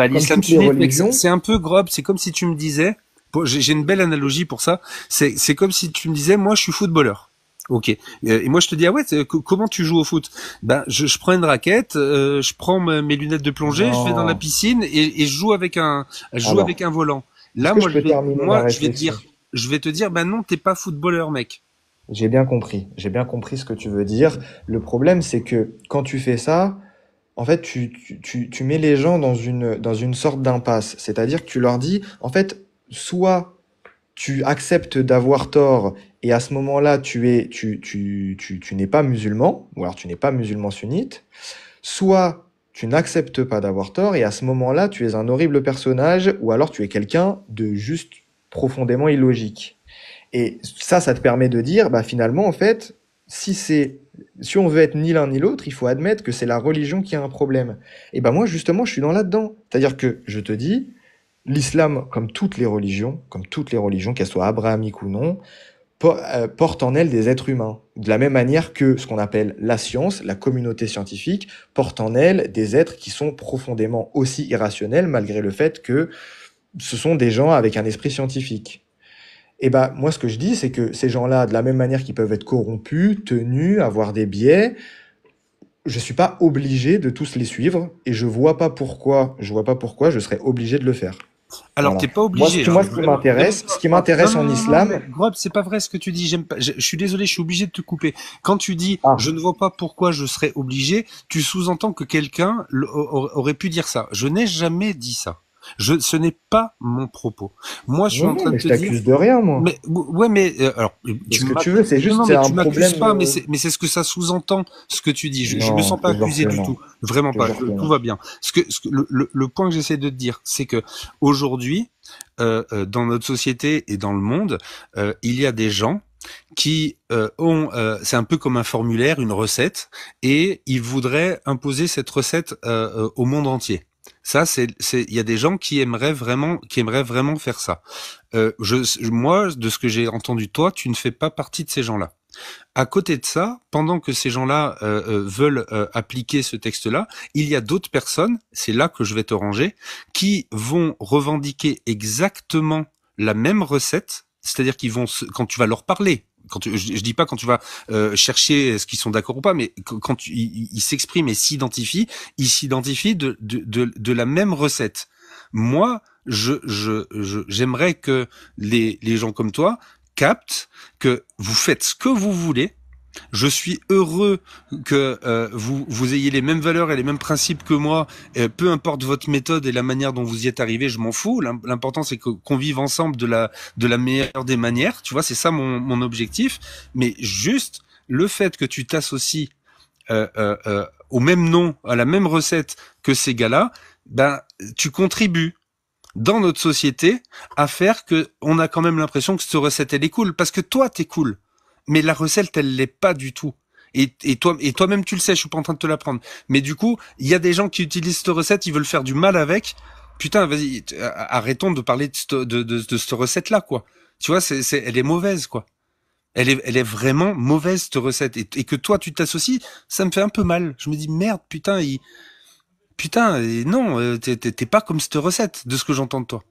l'islam sunnite, c'est un peu Grob, c'est comme si tu me disais, j'ai une belle analogie pour ça, c'est comme si tu me disais, moi je suis footballeur. Ok. Et moi je te dis, ah ouais, comment tu joues au foot? Ben je prends une raquette, je prends mes lunettes de plongée, je vais dans la piscine et je joue avec un volant. Là moi je vais te dire, ben non, t'es pas footballeur, mec. J'ai bien compris ce que tu veux dire. Le problème, c'est que quand tu fais ça, en fait, tu mets les gens dans une sorte d'impasse. C'est-à-dire que tu leur dis, en fait, soit tu acceptes d'avoir tort, et à ce moment-là, tu n'es pas musulman, ou alors tu n'es pas musulman sunnite, soit tu n'acceptes pas d'avoir tort, et à ce moment-là, tu es un horrible personnage, ou alors tu es quelqu'un de juste profondément illogique. Et ça te permet de dire, bah finalement, en fait, si on veut être ni l'un ni l'autre, il faut admettre que c'est la religion qui a un problème. Et ben moi, justement, je suis dans là-dedans. C'est-à-dire que je te dis, l'islam, comme toutes les religions, qu'elles soient abrahamiques ou non, porte en elle des êtres humains. De la même manière que ce qu'on appelle la science, la communauté scientifique, porte en elle des êtres qui sont profondément aussi irrationnels, malgré le fait que ce sont des gens avec un esprit scientifique. Et ben moi ce que je dis, c'est que ces gens-là, de la même manière qu'ils peuvent être corrompus, tenus, avoir des biais, je suis pas obligé de tous les suivre, et je vois pas pourquoi je serais obligé de le faire. Alors, Voilà. t'es pas obligé, hein. Moi, ce qui m'intéresse en Non, mais islam. Grob, c'est pas vrai ce que tu dis. J'aime pas. Je suis désolé, je suis obligé de te couper. Quand tu dis, Ah, je ne vois pas pourquoi je serais obligé, tu sous-entends que quelqu'un aurait pu dire ça. Je n'ai jamais dit ça. Ce n'est pas mon propos. Moi, je suis non, en non, train de mais je te dire. t'accuse de rien, moi. Mais ouais, mais alors C'est tu ce que tu veux, m'accuses. c'est Non, juste, non, c'est mais un tu m'accuses problème. pas. Mais c'est ce que ça sous-entend, ce que tu dis. Je me Non, sens je pas te jure accusé que du non. tout. Vraiment Je te pas. jure que Tout non. va bien. Le point que j'essaie de te dire, c'est que aujourd'hui, dans notre société et dans le monde, il y a des gens qui c'est un peu comme un formulaire, une recette, et ils voudraient imposer cette recette au monde entier. Ça, il y a des gens qui aimeraient vraiment faire ça. Moi, de ce que j'ai entendu, toi, tu ne fais pas partie de ces gens-là. À côté de ça, pendant que ces gens-là veulent appliquer ce texte-là, il y a d'autres personnes, c'est là que je vais te ranger, qui vont revendiquer exactement la même recette, c'est-à-dire qu'ils vont, quand tu vas leur parler, je dis pas quand tu vas chercher ce qu'ils sont d'accord ou pas, mais quand ils s'expriment et ils s'identifient de la même recette. Moi, j'aimerais que les gens comme toi captent que vous faites ce que vous voulez. Je suis heureux que vous ayez les mêmes valeurs et les mêmes principes que moi. Peu importe votre méthode et la manière dont vous y êtes arrivé, je m'en fous. L'important c'est qu'on vive ensemble de la meilleure des manières. Tu vois, c'est ça mon objectif. Mais juste le fait que tu t'associes au même nom, à la même recette que ces gars-là, ben tu contribues dans notre société à faire que on a quand même l'impression que cette recette elle est cool parce que toi t'es cool, mais la recette elle l'est pas du tout. Et toi-même tu le sais, je suis pas en train de te l'apprendre. Mais du coup, il y a des gens qui utilisent cette recette, ils veulent faire du mal avec. Putain, vas-y, arrêtons de parler de cette recette là quoi. Tu vois, elle est mauvaise quoi. Elle est vraiment mauvaise cette recette et que toi tu t'associes, ça me fait un peu mal. Je me dis merde, putain, et non, t'es pas comme cette recette, de ce que j'entends de toi.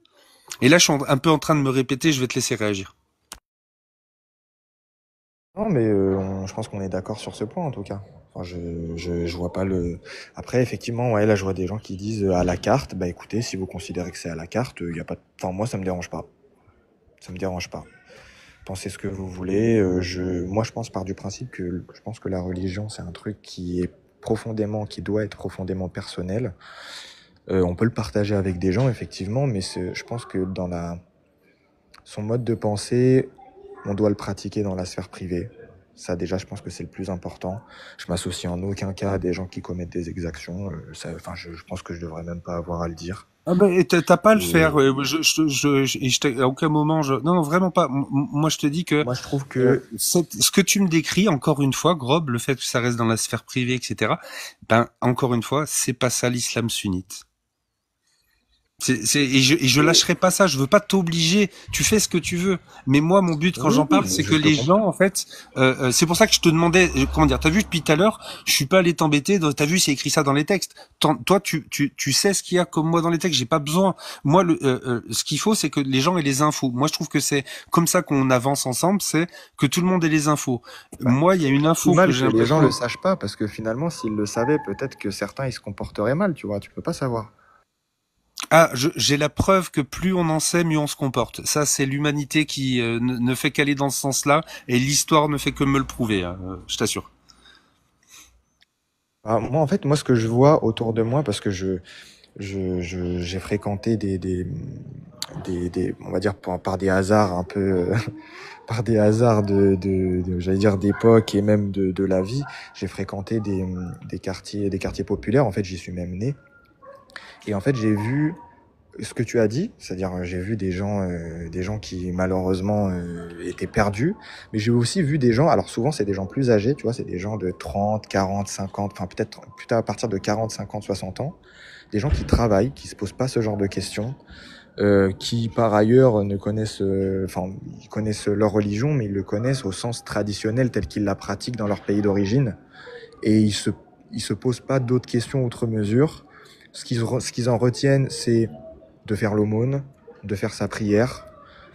Et là, je suis un peu en train de me répéter, je vais te laisser réagir. Non, mais je pense qu'on est d'accord sur ce point en tout cas. Enfin, je vois pas le. Après, effectivement, ouais, là, je vois des gens qui disent à la carte. Bah, écoutez, si vous considérez que c'est à la carte, y a pas. Enfin, moi, ça me dérange pas. Ça me dérange pas. Pensez ce que vous voulez. Moi, je pense par du principe que je pense que la religion, c'est un truc qui doit être profondément personnel. On peut le partager avec des gens, effectivement, mais je pense que son mode de pensée, on doit le pratiquer dans la sphère privée. Ça, déjà, je pense que c'est le plus important. Je m'associe en aucun cas à des gens qui commettent des exactions. Enfin, je pense que je devrais même pas avoir à le dire. Ah ben, et t'as pas à le faire. Et À aucun moment, non, vraiment pas. Moi, je te dis que moi, je trouve que ce que tu me décris, encore une fois, Grob, le fait que ça reste dans la sphère privée, etc. Ben, encore une fois, c'est pas ça l'islam sunnite. Et je lâcherai pas ça. Je veux pas t'obliger. Tu fais ce que tu veux. Mais moi, mon but quand oui, j'en oui, parle, c'est que je te les gens, comprends. en fait, c'est pour ça que je te demandais, comment dire. T'as vu depuis tout à l'heure, je suis pas allé t'embêter. T'as vu, c'est écrit ça dans les textes. Toi, tu sais ce qu'il y a comme moi dans les textes. J'ai pas besoin. Moi, ce qu'il faut, c'est que les gens aient les infos. Moi, je trouve que c'est comme ça qu'on avance ensemble. C'est que tout le monde ait les infos. Bah, Moi, il y a une tout info que mal j'ai que les gens le l'impression. sachent pas, parce que finalement, s'ils le savaient, peut-être que certains, ils se comporteraient mal, tu vois. Tu peux pas savoir. Ah, j'ai la preuve que plus on en sait, mieux on se comporte. Ça, c'est l'humanité qui ne fait qu'aller dans ce sens-là, et l'histoire ne fait que me le prouver, hein, je t'assure. Ah, moi, en fait, moi, ce que je vois autour de moi, parce que j'ai fréquenté on va dire par des hasards un peu, par des hasards j'allais dire d'époque et même de la vie, j'ai fréquenté des quartiers populaires. En fait, j'y suis même né. Et en fait, j'ai vu ce que tu as dit, c'est-à-dire j'ai vu des gens qui malheureusement étaient perdus, mais j'ai aussi vu des gens, alors souvent c'est des gens plus âgés, tu vois, c'est des gens de 30, 40, 50, enfin peut-être plutôt à partir de 40, 50, 60 ans, des gens qui travaillent, qui se posent pas ce genre de questions, qui par ailleurs ne connaissent, enfin ils connaissent leur religion, mais ils le connaissent au sens traditionnel tel qu'ils la pratiquent dans leur pays d'origine, et ils se posent pas d'autres questions outre mesure. Ce qu'ils en retiennent, c'est de faire l'aumône, de faire sa prière,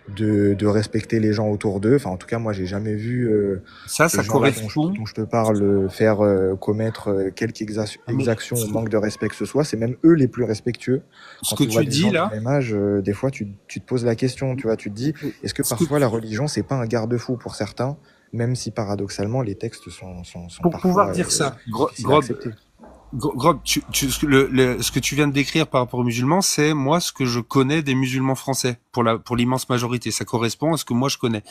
de respecter les gens autour d'eux. Enfin, en tout cas, moi, j'ai jamais vu Ça, ce ça genre-là correspond. dont je te parle faire commettre quelque Mais exaction ou manque de respect que ce soit. C'est même eux les plus respectueux. ce Quand que tu vois tu des dis gens du là, même âge, des fois, tu te poses la question, tu vois, tu te dis, est-ce que ce que parfois la religion, c'est pas un garde-fou pour certains, même si paradoxalement les textes sont pour pouvoir parfois dire ça, difficiles à Grob, accepter. Grob, ce que tu viens de décrire par rapport aux musulmans, c'est moi ce que je connais des musulmans français pour l'immense majorité. Ça correspond à ce que moi je connais.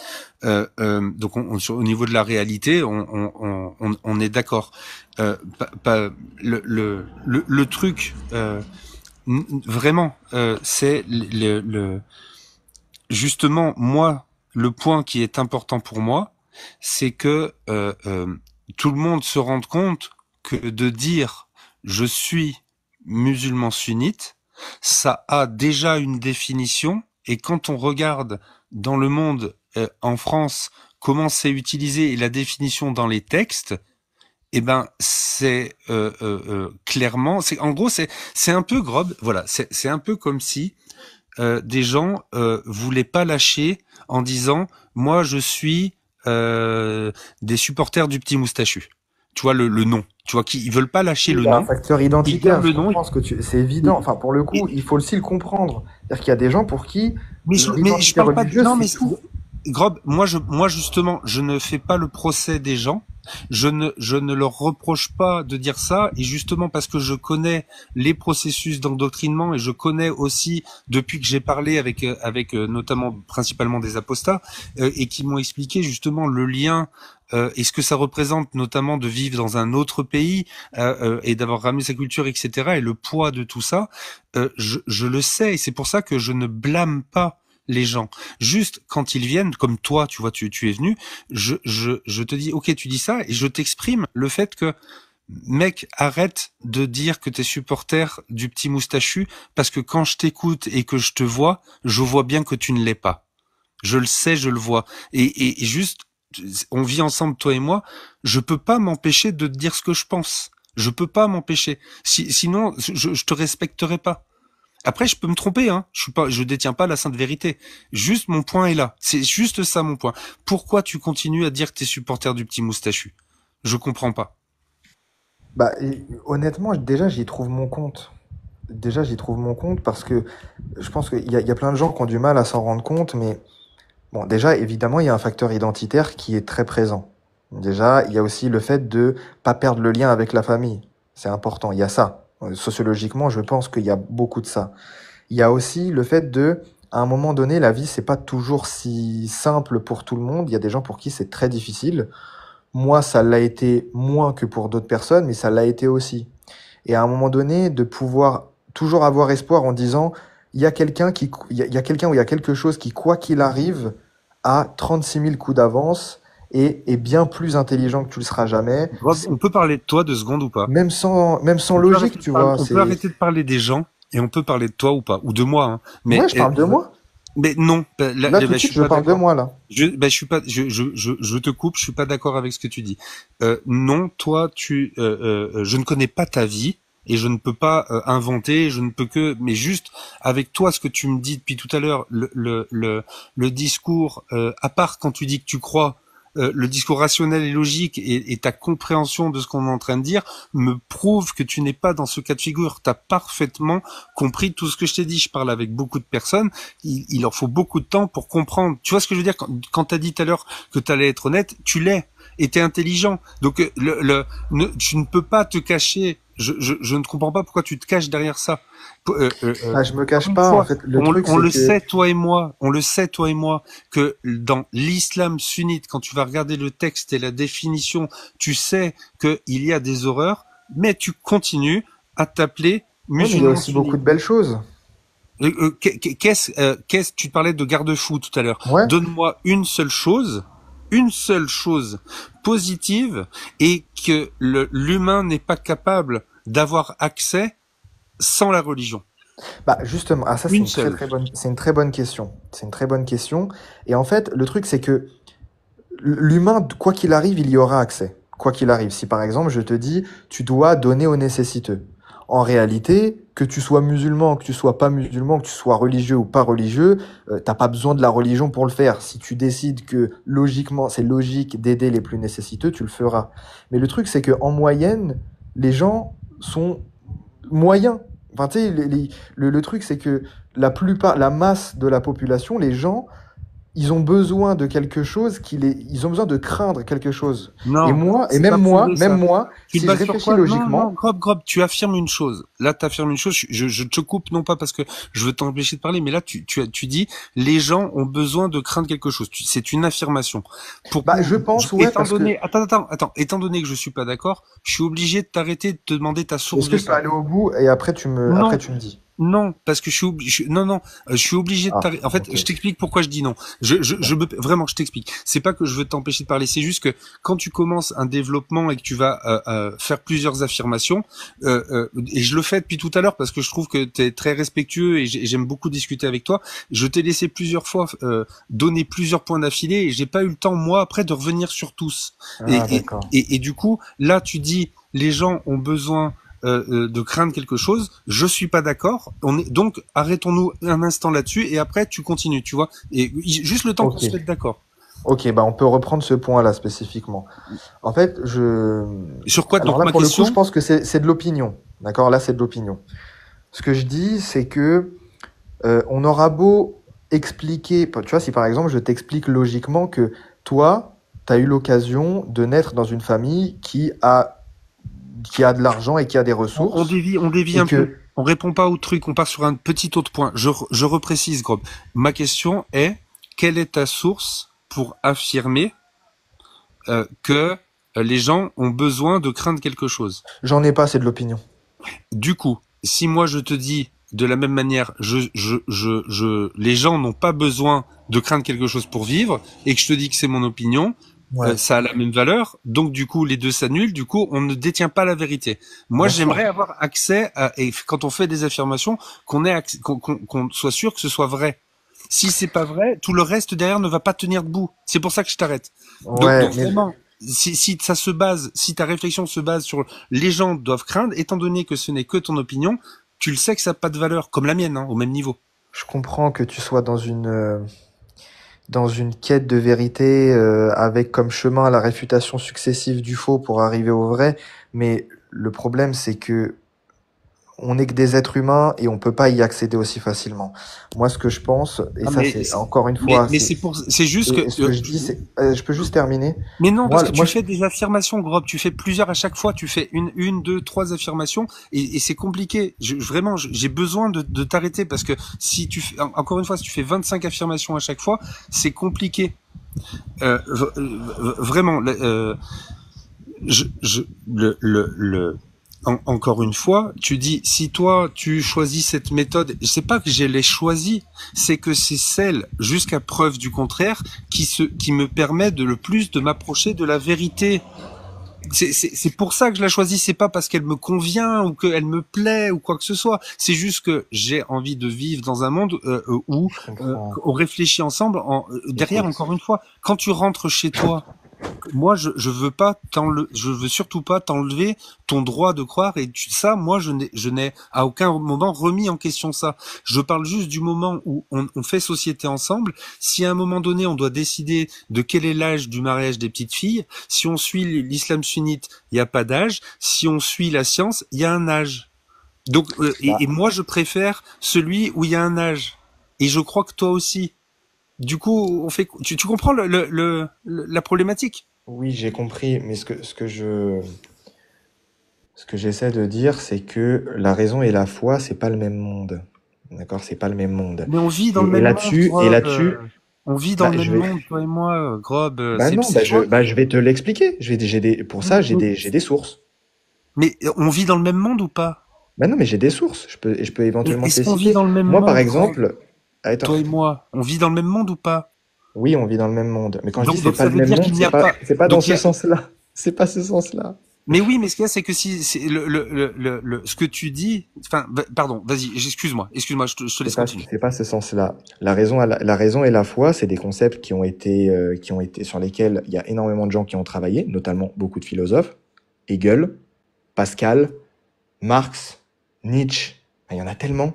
Donc au niveau de la réalité, on est d'accord. Le truc vraiment, c'est justement moi le point qui est important pour moi, c'est que tout le monde se rende compte que de dire je suis musulman sunnite, ça a déjà une définition, et quand on regarde dans le monde, en France, comment c'est utilisé et la définition dans les textes, eh ben c'est clairement, c'est en gros c'est un peu Grob, voilà, c'est un peu comme si des gens voulaient pas lâcher en disant moi je suis des supporters du petit moustachu. Tu vois le nom. Tu vois qu'ils veulent pas lâcher Oui, le il y a un nom. facteur Ils gardent identitaire, je le nom. comprends ce que c'est évident. Enfin, pour le coup, il faut aussi le comprendre. C'est-à-dire qu'il y a des gens pour qui leur Mais je identité parle pas de, religieuse, non, c'est mais tout. Grob, moi justement, je ne fais pas le procès des gens. Je ne leur reproche pas de dire ça, et justement parce que je connais les processus d'endoctrinement, et je connais aussi depuis que j'ai parlé avec notamment principalement des apostats et qui m'ont expliqué justement le lien et ce que ça représente notamment de vivre dans un autre pays et d'avoir ramené sa culture, etc. et le poids de tout ça, je le sais, et c'est pour ça que je ne blâme pas les gens. Juste quand ils viennent, comme toi, tu vois, tu es venu, je te dis, ok, tu dis ça, et je t'exprime le fait que, mec, arrête de dire que t'es supporter du petit moustachu, parce que quand je t'écoute et que je te vois, je vois bien que tu ne l'es pas. Je le sais, je le vois. Et juste, on vit ensemble, toi et moi, je peux pas m'empêcher de te dire ce que je pense. Je peux pas m'empêcher. Sinon, je te respecterai pas. Après, je peux me tromper, hein. Je détiens pas la sainte vérité. Juste, mon point est là. C'est juste ça, mon point. Pourquoi tu continues à dire que t'es supporter du petit moustachu? Je comprends pas. Bah, honnêtement, déjà, j'y trouve mon compte. Déjà, j'y trouve mon compte parce que je pense qu'il y a plein de gens qui ont du mal à s'en rendre compte, mais bon, déjà, évidemment, il y a un facteur identitaire qui est très présent. Déjà, il y a aussi le fait de pas perdre le lien avec la famille. C'est important, il y a ça. Sociologiquement, je pense qu'il y a beaucoup de ça. Il y a aussi le fait de, à un moment donné, la vie, c'est pas toujours si simple pour tout le monde. Il y a des gens pour qui c'est très difficile. Moi, ça l'a été moins que pour d'autres personnes, mais ça l'a été aussi. Et à un moment donné, de pouvoir toujours avoir espoir en disant, il y a quelqu'un ou il y a quelque chose qui, quoi qu'il arrive, a 36 000 coups d'avance et est bien plus intelligent que tu le seras jamais. Rob, on peut parler de toi 2 secondes ou pas? Même sans logique, tu vois. On peut arrêter de parler des gens, et on peut parler de toi ou pas, ou de moi, hein. Ouais, je parle de moi. Mais non, Là, tout de suite, je parle de moi, là. Je suis pas, je te coupe, je suis pas d'accord avec ce que tu dis. Non, toi, je ne connais pas ta vie, et je ne peux pas inventer, je ne peux que, mais juste avec toi, ce que tu me dis depuis tout à l'heure, le discours, à part quand tu dis que tu crois, le discours rationnel et logique et ta compréhension de ce qu'on est en train de dire me prouve que tu n'es pas dans ce cas de figure. Tu as parfaitement compris tout ce que je t'ai dit. Je parle avec beaucoup de personnes. Il leur faut beaucoup de temps pour comprendre. Tu vois ce que je veux dire? Quand tu as dit tout à l'heure que tu allais être honnête, tu l'es. Et t'es intelligent. Donc tu ne peux pas te cacher. Je ne comprends pas pourquoi tu te caches derrière ça. Ah, je me cache pas. En fait, le truc, on le c'est que sait, toi et moi. On le sait, toi et moi, que dans l'islam sunnite, quand tu vas regarder le texte et la définition, tu sais qu'il y a des horreurs, mais tu continues à t'appeler ouais, mais il y a musulman aussi beaucoup sunnite. de belles choses. Tu parlais de garde-fou tout à l'heure. Ouais. Donne-moi une seule chose positive, et que l'humain n'est pas capable d'avoir accès sans la religion. Bah justement, ah ça Une seule. c'est une très bonne question. C'est une très bonne question. Et en fait, le truc c'est que l'humain, quoi qu'il arrive, il y aura accès. Quoi qu'il arrive. Si par exemple je te dis, tu dois donner aux nécessiteux. En réalité, que tu sois musulman, que tu sois pas musulman, que tu sois religieux ou pas religieux, t'as pas besoin de la religion pour le faire. Si tu décides que logiquement, c'est logique d'aider les plus nécessiteux, tu le feras. Mais le truc, c'est que en moyenne, les gens sont moyens. Enfin, tu sais, le truc, c'est que la masse de la population, les gens, ils ont besoin de quelque chose ils ont besoin de craindre quelque chose. Non, Et c'est pas fondé, ça. Tu si te je bases sur réfléchis quoi? Non, logiquement, Grob, tu affirmes une chose. Là, tu affirmes une chose. Je te coupe, non pas parce que je veux t'empêcher de parler, mais là, tu dis, les gens ont besoin de craindre quelque chose. C'est une affirmation. bah, je pense, ouais, étant parce que, donné, attends, étant donné que je suis pas d'accord, je suis obligé de t'arrêter de te demander ta source est-ce que de je peux ça. aller au bout et après Non, tu me dis. non, parce que je suis obligé de Ah, t'arrêter. En fait, ok. je t'explique pourquoi je dis non. Vraiment, je t'explique. C'est pas que je veux t'empêcher de parler, c'est juste que quand tu commences un développement et que tu vas faire plusieurs affirmations, et je le fais depuis tout à l'heure parce que je trouve que tu es très respectueux et j'aime beaucoup discuter avec toi. Je t'ai laissé plusieurs fois donner plusieurs points d'affilée et j'ai pas eu le temps moi après de revenir sur tous. Ah, d'accord. Et du coup, là, tu dis les gens ont besoin de craindre quelque chose. Je suis pas d'accord. Donc arrêtons-nous un instant là-dessus et après tu continues, tu vois. Et juste le temps qu'on Ok. se mette d'accord. Ok, bah, on peut reprendre ce point-là spécifiquement. En fait, Sur quoi? alors Donc là, ma pour le coup, je question. pense que c'est de l'opinion. D'accord? Là, c'est de l'opinion. Ce que je dis, c'est que, on aura beau expliquer, tu vois, si par exemple, je t'explique logiquement que toi, tu as eu l'occasion de naître dans une famille qui a de l'argent et qui a des ressources, On dévie et un peu. que, On répond pas au truc. On part sur un petit autre point. Je reprécise, Grob. Ma question est quelle est ta source pour affirmer que les gens ont besoin de craindre quelque chose? j'en ai pas, c'est de l'opinion. Du coup, si moi je te dis de la même manière, les gens n'ont pas besoin de craindre quelque chose pour vivre, et que je te dis que c'est mon opinion, Ouais, ça a la même valeur, donc du coup les deux s'annulent, du coup on ne détient pas la vérité. Moi bien sûr. j'aimerais avoir accès à, et quand on fait des affirmations, qu'on soit sûr que ce soit vrai. Si c'est pas vrai, tout le reste derrière ne va pas tenir debout. C'est pour ça que je t'arrête. Ouais, Donc mais vraiment, si ta réflexion se base sur les gens doivent craindre, étant donné que ce n'est que ton opinion, tu le sais que ça n'a pas de valeur, comme la mienne, hein, au même niveau. je comprends que tu sois dans une quête de vérité avec comme chemin la réfutation successive du faux pour arriver au vrai, mais le problème c'est que on n'est que des êtres humains et on peut pas y accéder aussi facilement. Moi, ce que je pense, et Ah, ça c'est encore une fois, c'est juste et ce que, que je dis, c'est, je peux juste terminer. mais non, parce que Moi, tu fais des affirmations, Grob, tu fais plusieurs à chaque fois, tu fais une, deux, trois affirmations, et c'est compliqué. Vraiment, j'ai besoin de t'arrêter parce que si tu fais, encore une fois, si tu fais 25 affirmations à chaque fois, c'est compliqué. Vraiment, je, encore une fois, tu dis, si toi, tu choisis cette méthode, c'est pas que je l'ai choisie, c'est que c'est celle, jusqu'à preuve du contraire, qui me permet le plus de m'approcher de la vérité. C'est pour ça que je la choisis, c'est pas parce qu'elle me convient ou qu'elle me plaît ou quoi que ce soit. C'est juste que j'ai envie de vivre dans un monde où je comprends. on réfléchit ensemble. Derrière, Écoute, encore une fois, quand tu rentres chez toi, moi, je veux pas je veux surtout pas t'enlever ton droit de croire et ça, moi, je n'ai à aucun moment remis en question ça. Je parle juste du moment où on fait société ensemble. Si à un moment donné, on doit décider de quel est l'âge du mariage des petites filles, si on suit l'islam sunnite, il n'y a pas d'âge. Si on suit la science, il y a un âge. Donc, bah, et moi, je préfère celui où il y a un âge. Et je crois que toi aussi. Du coup, tu comprends la problématique? oui, j'ai compris, mais ce que j'essaie de dire, c'est que la raison et la foi, c'est pas le même monde. D'accord? C'est pas le même monde. Mais on vit dans le Et même monde, Grob. là-dessus, On vit dans bah, le même je vais, monde, toi et moi, Grob. bah non, C'est toi. je vais te l'expliquer. Pour ça, j'ai des sources. Mais on vit dans le même monde ou pas? Bah non, mais j'ai des sources. Je peux Mais éventuellement te est-ce les qu'on vit citer. dans le même Moi, par monde, Grob? exemple, attends, Toi et moi, on vit dans le même monde ou pas? oui, on vit dans le même monde. Mais quand je dis c'est Donc pas ça le veut même dire monde, qu'il n'y a pas. c'est pas dans Donc il y ce a. sens-là. C'est pas ce sens-là. Mais oui, mais ce qu'il y a, c'est que si c'est ce que tu dis. Enfin, pardon. Vas-y, excuse-moi, je te laisse continuer. C'est pas ce sens-là. La raison et la foi, c'est des concepts qui ont été, sur lesquels il y a énormément de gens qui ont travaillé, notamment beaucoup de philosophes. Hegel, Pascal, Marx, Nietzsche, il y en a tellement.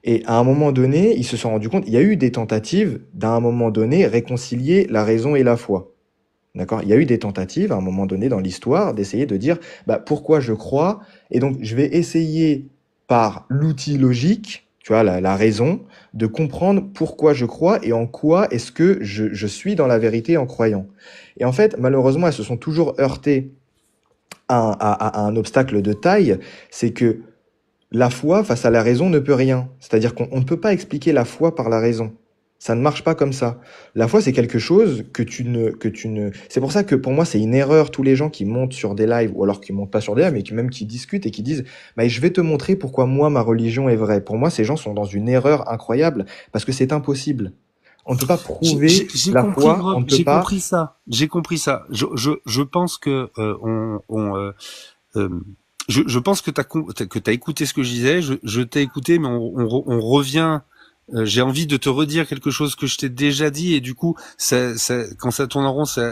Et à un moment donné, ils se sont rendus compte, il y a eu des tentatives d'à un moment donné réconcilier la raison et la foi. D'accord? Il y a eu des tentatives à un moment donné dans l'histoire d'essayer de dire bah, pourquoi je crois. Et donc, je vais essayer par l'outil logique, tu vois, la raison, de comprendre pourquoi je crois et en quoi est-ce que je suis dans la vérité en croyant. Et en fait, malheureusement, elles se sont toujours heurtées à un obstacle de taille, c'est que la foi face à la raison ne peut rien. C'est-à-dire qu'on ne peut pas expliquer la foi par la raison. Ça ne marche pas comme ça. La foi, c'est quelque chose que tu ne. C'est pour ça que pour moi, c'est une erreur tous les gens qui montent sur des lives ou alors qui montent pas sur des lives, mais qui discutent et qui disent, bah, je vais te montrer pourquoi moi ma religion est vraie. Pour moi, ces gens sont dans une erreur incroyable parce que c'est impossible. On ne peut pas prouver J'ai la compris, foi. Rob, On ne peut j'ai pas. compris ça. J'ai compris ça. Je pense que euh, je pense que t'as écouté ce que je disais. Je t'ai écouté, mais on revient. J'ai envie de te redire quelque chose que je t'ai déjà dit et du coup, quand ça tourne en rond, ça.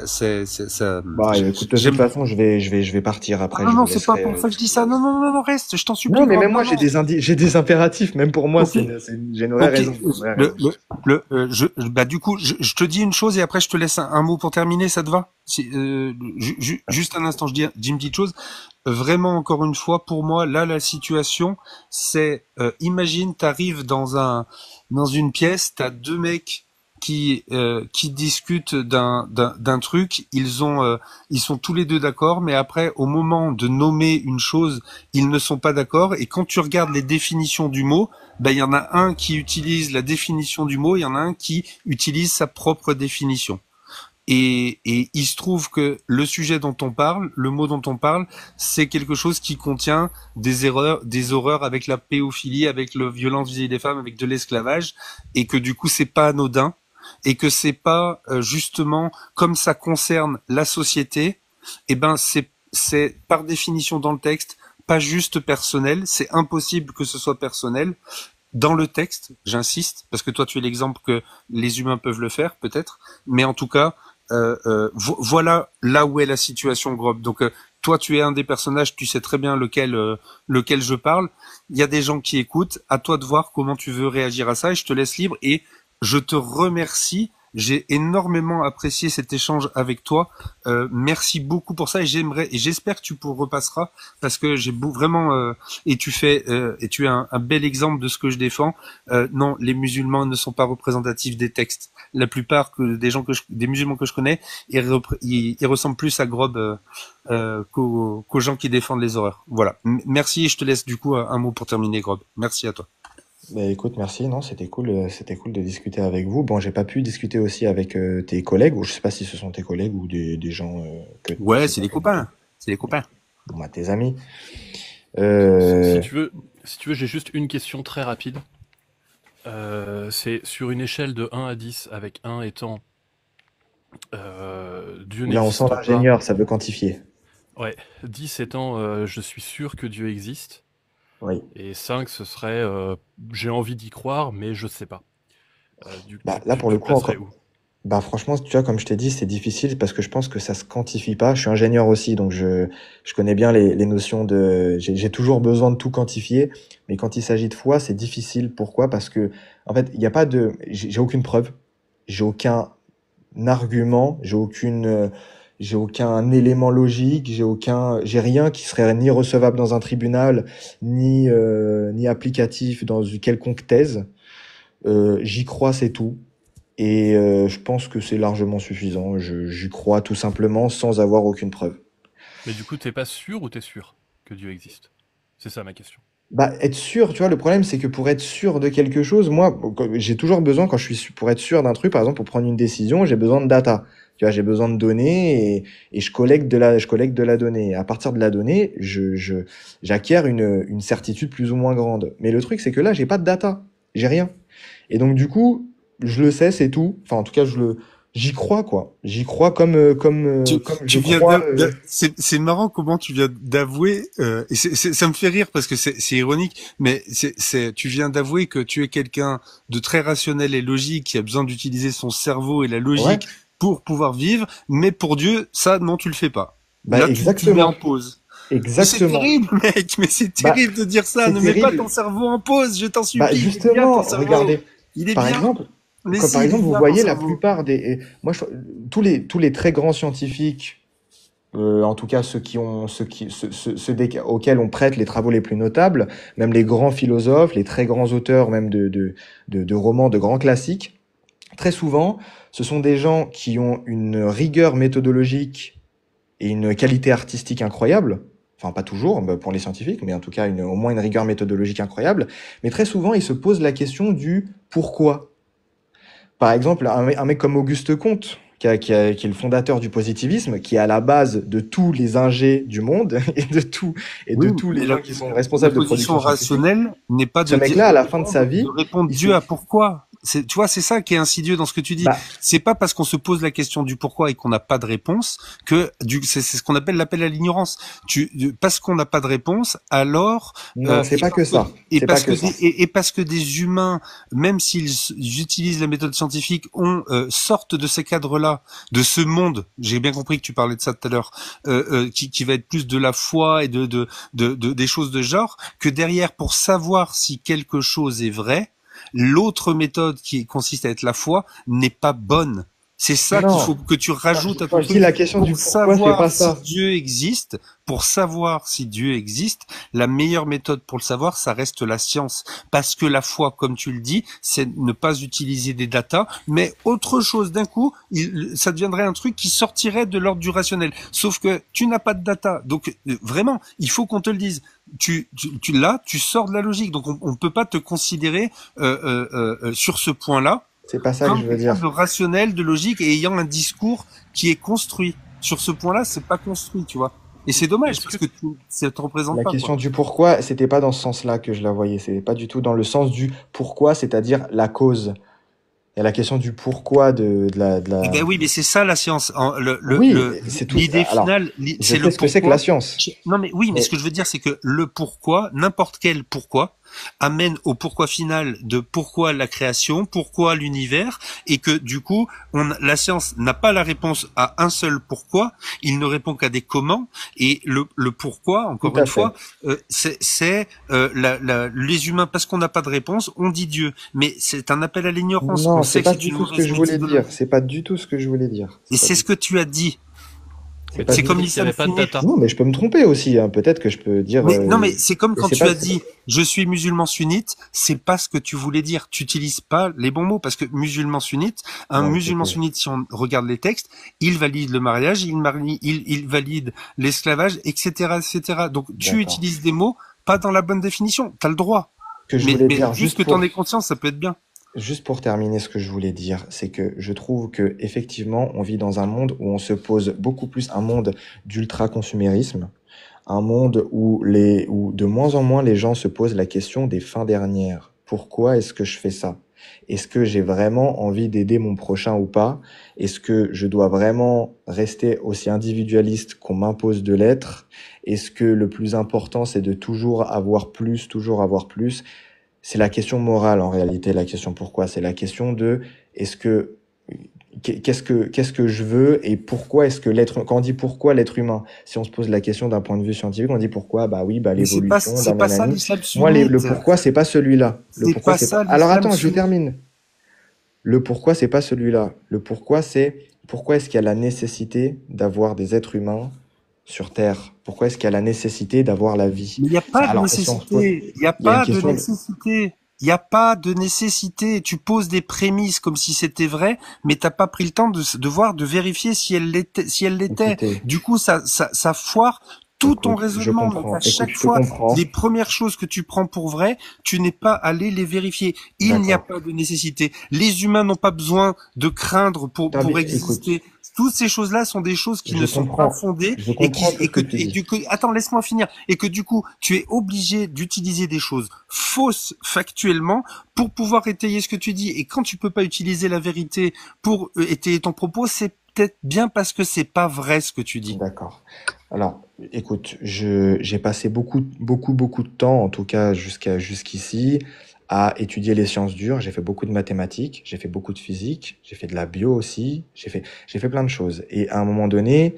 Bah, écoute, de toute J'aime. façon, je vais partir Ah après. non, Je non, vous c'est pas laisserai. pour ça que je dis ça. Non, non, non, non, reste. Je t'en supplie, Non, mais Rob. même Non, moi, non. j'ai des impératifs. Même pour moi, Ok. j'ai une vraie Ok, raison. Une vraie raison. bah du coup, je te dis une chose et après je te laisse un mot pour terminer, ça te va? Juste un instant, dis une petite chose. Vraiment, encore une fois, pour moi, là, la situation, c'est, imagine, t'arrives dans une pièce, t'as deux mecs qui discutent d'un truc, ils sont tous les deux d'accord, mais après, au moment de nommer une chose, ils ne sont pas d'accord, et quand tu regardes les définitions du mot, ben, il y en a un qui utilise la définition du mot, il y en a un qui utilise sa propre définition. Et il se trouve que le sujet dont on parle, le mot dont on parle, c'est quelque chose qui contient des horreurs avec la pédophilie, avec la violence vis-à-vis des femmes, avec de l'esclavage, et que du coup c'est pas anodin, et que c'est pas justement comme ça concerne la société, et ben c'est par définition dans le texte pas juste personnel, c'est impossible que ce soit personnel. Dans le texte, j'insiste, parce que toi tu es l'exemple que les humains peuvent le faire peut-être, mais en tout cas, voilà là où est la situation, Grob. Donc toi tu es un des personnages, tu sais très bien lequel je parle. Il y a des gens qui écoutent, à toi de voir comment tu veux réagir à ça et je te laisse libre et je te remercie. J'ai énormément apprécié cet échange avec toi. Merci beaucoup pour ça et j'espère que tu repasseras parce que j'ai vraiment et tu es un bel exemple de ce que je défends. Non, les musulmans ne sont pas représentatifs des textes. La plupart des musulmans que je connais, ils ressemblent plus à Grob qu'aux gens qui défendent les horreurs. Voilà. Merci et je te laisse du coup un mot pour terminer, Grob. Merci à toi. Bah, écoute, merci. Non, c'était cool de discuter avec vous. Bon, j'ai pas pu discuter aussi avec tes collègues, ou je sais pas si ce sont tes collègues ou des gens que tu Ouais, sais c'est pas des comment. copains. C'est des copains. Bon, bah, tes amis. Si Euh, si tu veux, j'ai juste une question très rapide. C'est sur une échelle de 1 à 10, avec 1 étant Dieu Là, on sent n'existe pas, l'ingénieur, ça veut quantifier. ouais, 10 étant je suis sûr que Dieu existe, Oui. et 5 ce serait j'ai envie d'y croire, mais je sais pas. Bah, là, pour le Tu coup, encore. placerais où? Bah, franchement, tu vois, comme je t'ai dit, c'est difficile parce que je pense que ça se quantifie pas. Je suis ingénieur aussi, donc je connais bien les notions de. J'ai toujours besoin de tout quantifier, mais quand il s'agit de foi, c'est difficile. Pourquoi? Parce que, en fait, il n'y a pas de. J'ai aucune preuve, j'ai aucun argument, j'ai aucun élément logique, j'ai rien qui serait ni recevable dans un tribunal, ni applicatif dans une quelconque thèse. J'y crois, c'est tout. Et je pense que c'est largement suffisant. J'y crois tout simplement sans avoir aucune preuve. Mais du coup, t'es pas sûr ou t'es sûr que Dieu existe? C'est ça ma question. Bah, être sûr, tu vois, le problème, c'est que pour être sûr de quelque chose, moi, j'ai toujours besoin, quand je suis pour être sûr d'un truc, par exemple, pour prendre une décision, j'ai besoin de data. Tu vois, j'ai besoin de données et je collecte de la donnée. Et à partir de la donnée, j'acquiers une certitude plus ou moins grande. Mais le truc, c'est que là, j'ai pas de data. J'ai rien. Et donc, du coup, je le sais, c'est tout. Enfin, en tout cas, j'y crois, quoi. J'y crois comme je Tu viens crois. c'est marrant comment tu viens d'avouer et ça me fait rire parce que c'est ironique mais tu viens d'avouer que tu es quelqu'un de très rationnel et logique qui a besoin d'utiliser son cerveau et la Ouais, logique pour pouvoir vivre mais pour Dieu ça non tu le fais pas. bah, Là tu mets exactement. en pause. Mais c'est Exactement. terrible, mec, mais c'est Bah, terrible de dire ça. c'est Ne mets pas terrible. ton cerveau en pause, je t'en Bah, supplie. Il est bien justement, ton cerveau. regardez, Il est par bien. exemple, Mais comme si, par il est exemple, vous bien ton voyez la cerveau. plupart moi, tous les très grands scientifiques, en tout cas auxquels on prête les travaux les plus notables, même les grands philosophes, les très grands auteurs, même de romans, de grands classiques, très souvent, ce sont des gens qui ont une rigueur méthodologique et une qualité artistique incroyable. Enfin, pas toujours, bah, pour les scientifiques, mais en tout cas, au moins une rigueur méthodologique incroyable. Mais très souvent, ils se posent la question du pourquoi. Par exemple, un mec comme Auguste Comte, qui est le fondateur du positivisme, qui est à la base de tous les ingés du monde et Oui, de tous les mais gens qui sont la responsables de position production scientifique. rationnelle n'est pas Ce de mec-là, à la fin de sa vie, de répondre il Dieu se, à pourquoi. Tu vois, c'est ça qui est insidieux dans ce que tu dis. bah, C'est pas parce qu'on se pose la question du pourquoi et qu'on n'a pas de réponse que c'est ce qu'on appelle l'appel à l'ignorance. Parce qu'on n'a pas de réponse, alors non, c'est pas que ça. et C'est pas parce que que ça. et parce que des humains, même s'ils utilisent la méthode scientifique, sortent de ces cadres-là, de ce monde. J'ai bien compris que tu parlais de ça tout à l'heure, qui va être plus de la foi et des choses de genre, que derrière, pour savoir si quelque chose est vrai, l'autre méthode qui consiste à être la foi n'est pas bonne. C'est ça qu'il faut Non. que tu rajoutes à Quand ton je dis truc. la question du Pour pourquoi, c'est pas savoir si ça. Dieu existe, la meilleure méthode pour le savoir, ça reste la science. Parce que la foi, comme tu le dis, c'est ne pas utiliser des datas, mais autre chose. D'un coup, ça deviendrait un truc qui sortirait de l'ordre du rationnel. Sauf que tu n'as pas de data. Donc, vraiment, il faut qu'on te le dise. Là, tu sors de la logique. Donc, on peut pas te considérer sur ce point-là C'est pas ça que comme je veux quelqu'un dire. de rationnel, de logique et ayant un discours qui est construit. Sur ce point-là, c'est pas construit, tu vois. Et c'est dommage Est-ce parce que que ça te représente La pas, question quoi. du pourquoi, c'était pas dans ce sens-là que je la voyais. C'est pas du tout dans le sens du pourquoi, c'est-à-dire la cause. Il y a la question du pourquoi de Eh la... ben oui, mais c'est ça la science. Oui, c'est tout. L'idée Alors, finale, je c'est le sais ce que c'est que la pourquoi. science. Non, mais oui, mais ce Mais que je veux dire, c'est que le pourquoi, n'importe quel pourquoi, amène au pourquoi final de pourquoi la création, pourquoi l'univers, et que du coup, la science n'a pas la réponse à un seul pourquoi, il ne répond qu'à des comment, et le pourquoi, tout encore à une fait. fois, les humains, parce qu'on n'a pas de réponse, on dit Dieu, mais c'est un appel à l'ignorance. On Non, c'est sait que pas c'est du une tout ce que mauvaise je voulais dire. méthodologie. C'est pas du tout ce que je voulais dire. Et C'est pas c'est du ce que tu as dit. C'est mais pas tu C'est du nous comme tout. dis qu'il n'y l'islam avait pas de sunnite. data. Non, mais je peux me tromper aussi, hein. Peut-être que je peux dire. Mais non, mais c'est comme Et quand c'est tu pas. as dit je suis musulman sunnite, c'est pas ce que tu voulais dire. Tu utilises pas les bons mots parce que musulman sunnite, un Bon, musulman écoutez. sunnite, si on regarde les textes, il valide le mariage, il valide l'esclavage, etc., etc. Donc tu D'accord. utilises des mots pas dans la bonne définition. T'as le droit. Ce que je Mais, voulais mais dire, juste que t'en aies conscience, ça peut être bien. juste pour terminer, ce que je voulais dire, c'est que je trouve que effectivement, on vit dans un monde où on se pose beaucoup plus un monde d'ultra-consumérisme, un monde où de moins en moins les gens se posent la question des fins dernières. Pourquoi est-ce que je fais ça? Est-ce que j'ai vraiment envie d'aider mon prochain ou pas? Est-ce que je dois vraiment rester aussi individualiste qu'on m'impose de l'être? Est-ce que le plus important, c'est de toujours avoir plus, toujours avoir plus? C'est la question morale en réalité, la question pourquoi. C'est la question de est-ce que qu'est-ce que je veux et pourquoi est-ce que quand on dit pourquoi l'être humain, si on se pose la question d'un point de vue scientifique, on dit pourquoi, bah oui, bah Mais l'évolution, c'est pas ça nanani. l'islam Moi, le sunnite. pourquoi, c'est pas celui-là. Le C'est pourquoi, pas c'est pas. ça Alors l'islam attends, je sunnite. termine. Le pourquoi, c'est pas celui-là. Le pourquoi, c'est pourquoi est-ce qu'il y a la nécessité d'avoir des êtres humains sur Terre? Pourquoi est-ce qu'il y a la nécessité d'avoir la vie? Mais il n'y a pas de Alors, si on se pose, nécessité. Il n'y a il y a une pas de question. nécessité. Il n'y a pas de nécessité. Tu poses des prémices comme si c'était vrai, mais t'as pas pris le temps de voir, de vérifier si elle l'était, si elle l'était. Écoutez, Du coup, ça foire tout ton écoute, je raisonnement. Donc, comprends. à chaque Écoute, je te fois, comprends. les premières choses que tu prends pour vraies, tu n'es pas allé les vérifier. Il n'y a D'accord. pas de nécessité. Les humains n'ont pas besoin de craindre Non, mais pour écoute, exister. Toutes ces choses-là sont des choses qui je ne sont pas comprends. fondées Je et qui comprends tout ce que tu et dis. du coup, attends, laisse-moi finir. Et que du coup, tu es obligé d'utiliser des choses fausses factuellement pour pouvoir étayer ce que tu dis. Et quand tu peux pas utiliser la vérité pour étayer ton propos, c'est peut-être bien parce que c'est pas vrai ce que tu dis. D'accord. Alors, écoute, j'ai passé beaucoup de temps, en tout cas jusqu'ici, à étudier les sciences dures. J'ai fait beaucoup de mathématiques, j'ai fait beaucoup de physique, j'ai fait de la bio aussi, j'ai fait plein de choses. Et à un moment donné,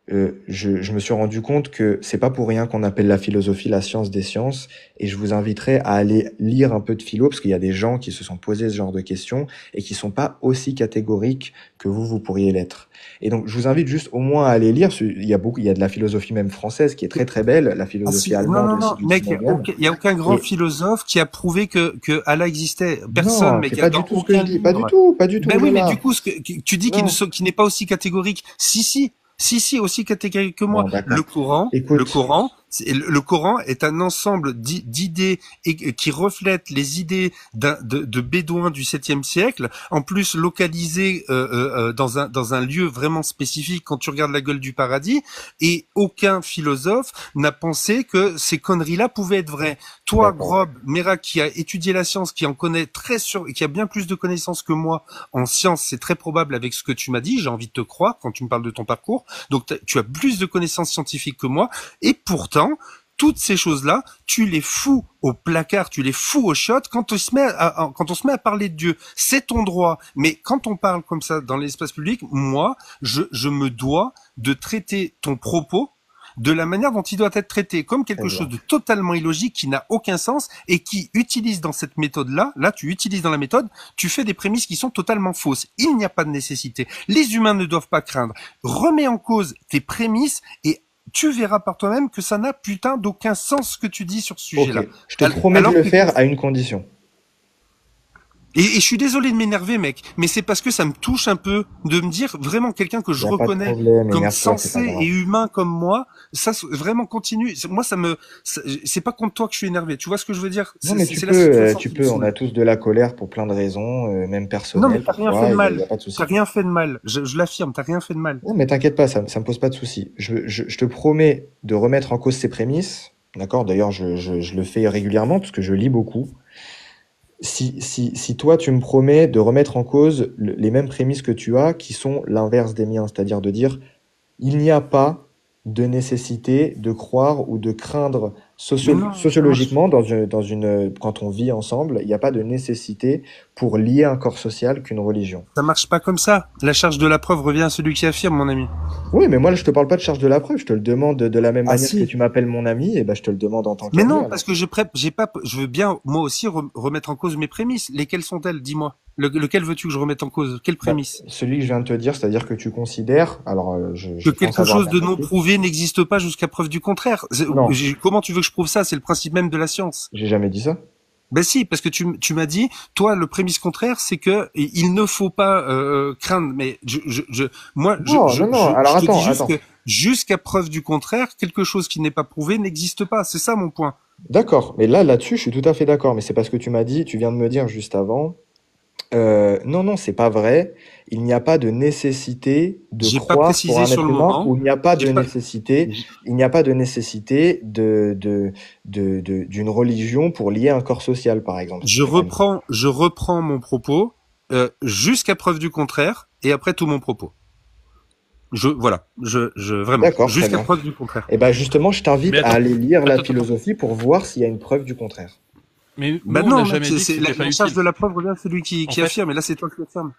je me suis rendu compte que c'est pas pour rien qu'on appelle la philosophie la science des sciences, et je vous inviterai à aller lire un peu de philo, parce qu'il y a des gens qui se sont posés ce genre de questions et qui sont pas aussi catégoriques que vous pourriez l'être. Et donc, je vous invite juste au moins à aller lire. Il y a de la philosophie même française qui est très très belle, la philosophie allemande aussi du mec, il 19e. y a aucun grand Et philosophe qui a prouvé que Allah existait. Personne, non, mec. c'est Il y a pas du dans tout ce que je aucun dis, pas du livre. tout, pas du tout, Ben oui, mais Lola. du coup, tu dis Non, qu'il n'est pas aussi catégorique. Si, aussi catégorique que moi. bon, d'accord. Le Écoute, Coran, le Coran est un ensemble d'idées qui reflètent les idées de bédouins du 7e siècle, en plus localisées dans un lieu vraiment spécifique quand tu regardes la gueule du paradis, et aucun philosophe n'a pensé que ces conneries-là pouvaient être vraies. Toi, d'accord. Grob, Mera, qui a étudié la science, qui en connaît qui a bien plus de connaissances que moi en science, c'est très probable avec ce que tu m'as dit, j'ai envie de te croire quand tu me parles de ton parcours, donc tu as plus de connaissances scientifiques que moi, et pourtant, toutes ces choses-là, tu les fous au placard, tu les fous au shot quand on se met à parler de Dieu. C'est ton droit. Mais quand on parle comme ça dans l'espace public, moi, je me dois de traiter ton propos de la manière dont il doit être traité, comme Très quelque bien. chose de totalement illogique qui n'a aucun sens et qui utilise dans cette méthode-là, tu utilises dans la méthode, tu fais des prémices qui sont totalement fausses. Il n'y a pas de nécessité. Les humains ne doivent pas craindre. Remets en cause tes prémices et tu verras par toi-même que ça n'a putain d'aucun sens ce que tu dis sur ce sujet-là. Ok, je te promets de Alors le que faire à une condition. Et je suis désolé de m'énerver, mec, mais c'est parce que ça me touche un peu de me dire vraiment quelqu'un que Il je n'y a pas de reconnais problème, comme énerve-toi, c'est pas sensé grave. et humain comme moi, ça vraiment continue. Moi, c'est pas contre toi que je suis énervé. Tu vois ce que je veux dire? Non, mais C'est la situation tu qui me peux, on a saoule. tous de la colère pour plein de raisons, même Non, mais personnelles t'as rien fait parfois, de il y a mal. pas de T'as souci. rien fait de mal. Je l'affirme, t'as rien fait de mal. Non, mais t'inquiète pas, ça me pose pas de souci. Je te promets de remettre en cause ces prémices, d'accord? D'ailleurs, je le fais régulièrement parce que je lis beaucoup. Si toi, tu me promets de remettre en cause les mêmes prémices que tu as, qui sont l'inverse des miens, c'est-à-dire de dire, il n'y a pas de nécessité de croire ou de craindre Mais non, sociologiquement quand on vit ensemble, il n'y a pas de nécessité pour lier un corps social qu'une religion. ça marche pas comme ça. La charge de la preuve revient à celui qui affirme, mon ami. Oui, mais moi, là, je te parle pas de charge de la preuve, je te le demande de la même Ah manière que si. tu m'appelles mon ami, et ben, je te le demande en tant Mais qu'ami, non, alors. parce que je veux bien, moi aussi, remettre en cause mes prémices. Lesquelles sont-elles? Dis-moi. Lequel veux-tu que je remette en cause? Quelle Bah, prémisse? celui que je viens de te dire, c'est-à-dire que tu considères, alors Que je pense quelque avoir chose bien de non compris. prouvé n'existe pas jusqu'à preuve du contraire. Non, Comment tu veux que je prouve ça? C'est le principe même de la science. j'ai jamais dit ça. Ben si, parce que tu m'as dit, toi, le prémisse contraire, c'est que il ne faut pas craindre. Mais moi, Non, alors je te dis attends, juste attends. que jusqu'à preuve du contraire, quelque chose qui n'est pas prouvé n'existe pas. C'est ça mon point. D'accord, mais là-dessus, je suis tout à fait d'accord, mais c'est parce que tu m'as dit, tu viens de me dire juste avant, non, c'est pas vrai. Il n'y a pas de nécessité de J'ai pas croire pour précisé un sur être le humain, moment. ou il n'y a pas J'ai de pas. nécessité, il n'y a pas de nécessité d'une religion pour lier un corps social, par exemple. Je reprends mon propos jusqu'à preuve du contraire et après tout mon propos. Voilà, vraiment D'accord, très jusqu'à bien. preuve du contraire. Et ben justement, je t'invite Mais à attends, aller lire la attends. philosophie pour voir s'il y a une preuve du contraire. Mais nous, Bah on non, n'a mec, jamais dit que c'est c'était pas la charge utile. de la preuve revient à celui qui En fait, affirme, et là c'est toi qui affirme.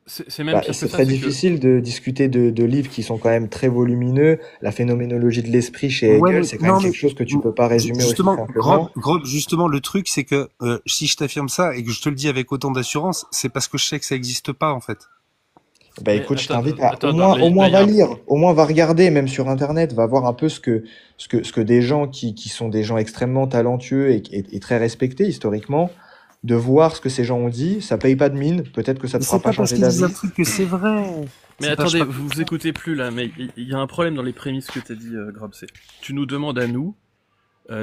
c'est même pire que C'est ça, très c'est que difficile de discuter de livres qui sont quand même très volumineux. La phénoménologie de l'esprit chez Ouais, Hegel, mais c'est quand même non, mais quelque chose que tu peux pas résumer aussi justement, simplement. justement, le truc c'est que si je t'affirme ça et que je te le dis avec autant d'assurance, c'est parce que je sais que ça existe pas en fait. Bah mais écoute, je attends, t'invite à attends, au attends, moins là, il y va a un lire, pro- au moins va regarder, même sur Internet, va voir un peu ce que des gens qui sont des gens extrêmement talentueux et très respectés historiquement, de voir ce que ces gens ont dit. Ça paye pas de mine, peut-être que ça te Mais fera c'est pas pas parce changer qu'ils disent un d'avis. truc que c'est vrai. Mais C'est pas, attendez, je sais vous vous écoutez plus là, mais il y a un problème dans les prémices que t'as dit, Grab. Tu nous demandes à nous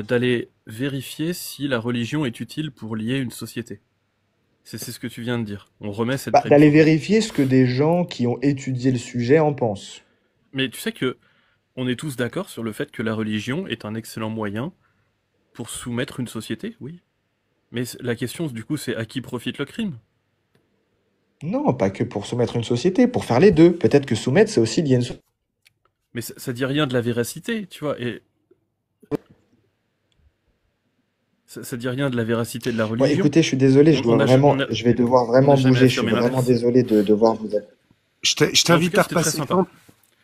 d'aller vérifier si la religion est utile pour lier une société. C'est ce que tu viens de dire. On remet cette prémisse. D'aller vérifier ce que des gens qui ont étudié le sujet en pensent. Mais tu sais que on est tous d'accord sur le fait que la religion est un excellent moyen pour soumettre une société, oui. Mais la question, du coup, c'est à qui profite le crime? Non, pas que pour soumettre une société, pour faire les deux. Peut-être que soumettre, c'est aussi lier une société. Mais ça dit rien de la véracité, tu vois, et ça dit rien de la véracité de la Ouais, religion. écoutez, je suis désolé, je vais devoir on vraiment n'a jamais bouger. Je suis affirmé vraiment l'inverse. désolé de devoir vous. Je t'invite cas, à c'était très repasser sympa. quand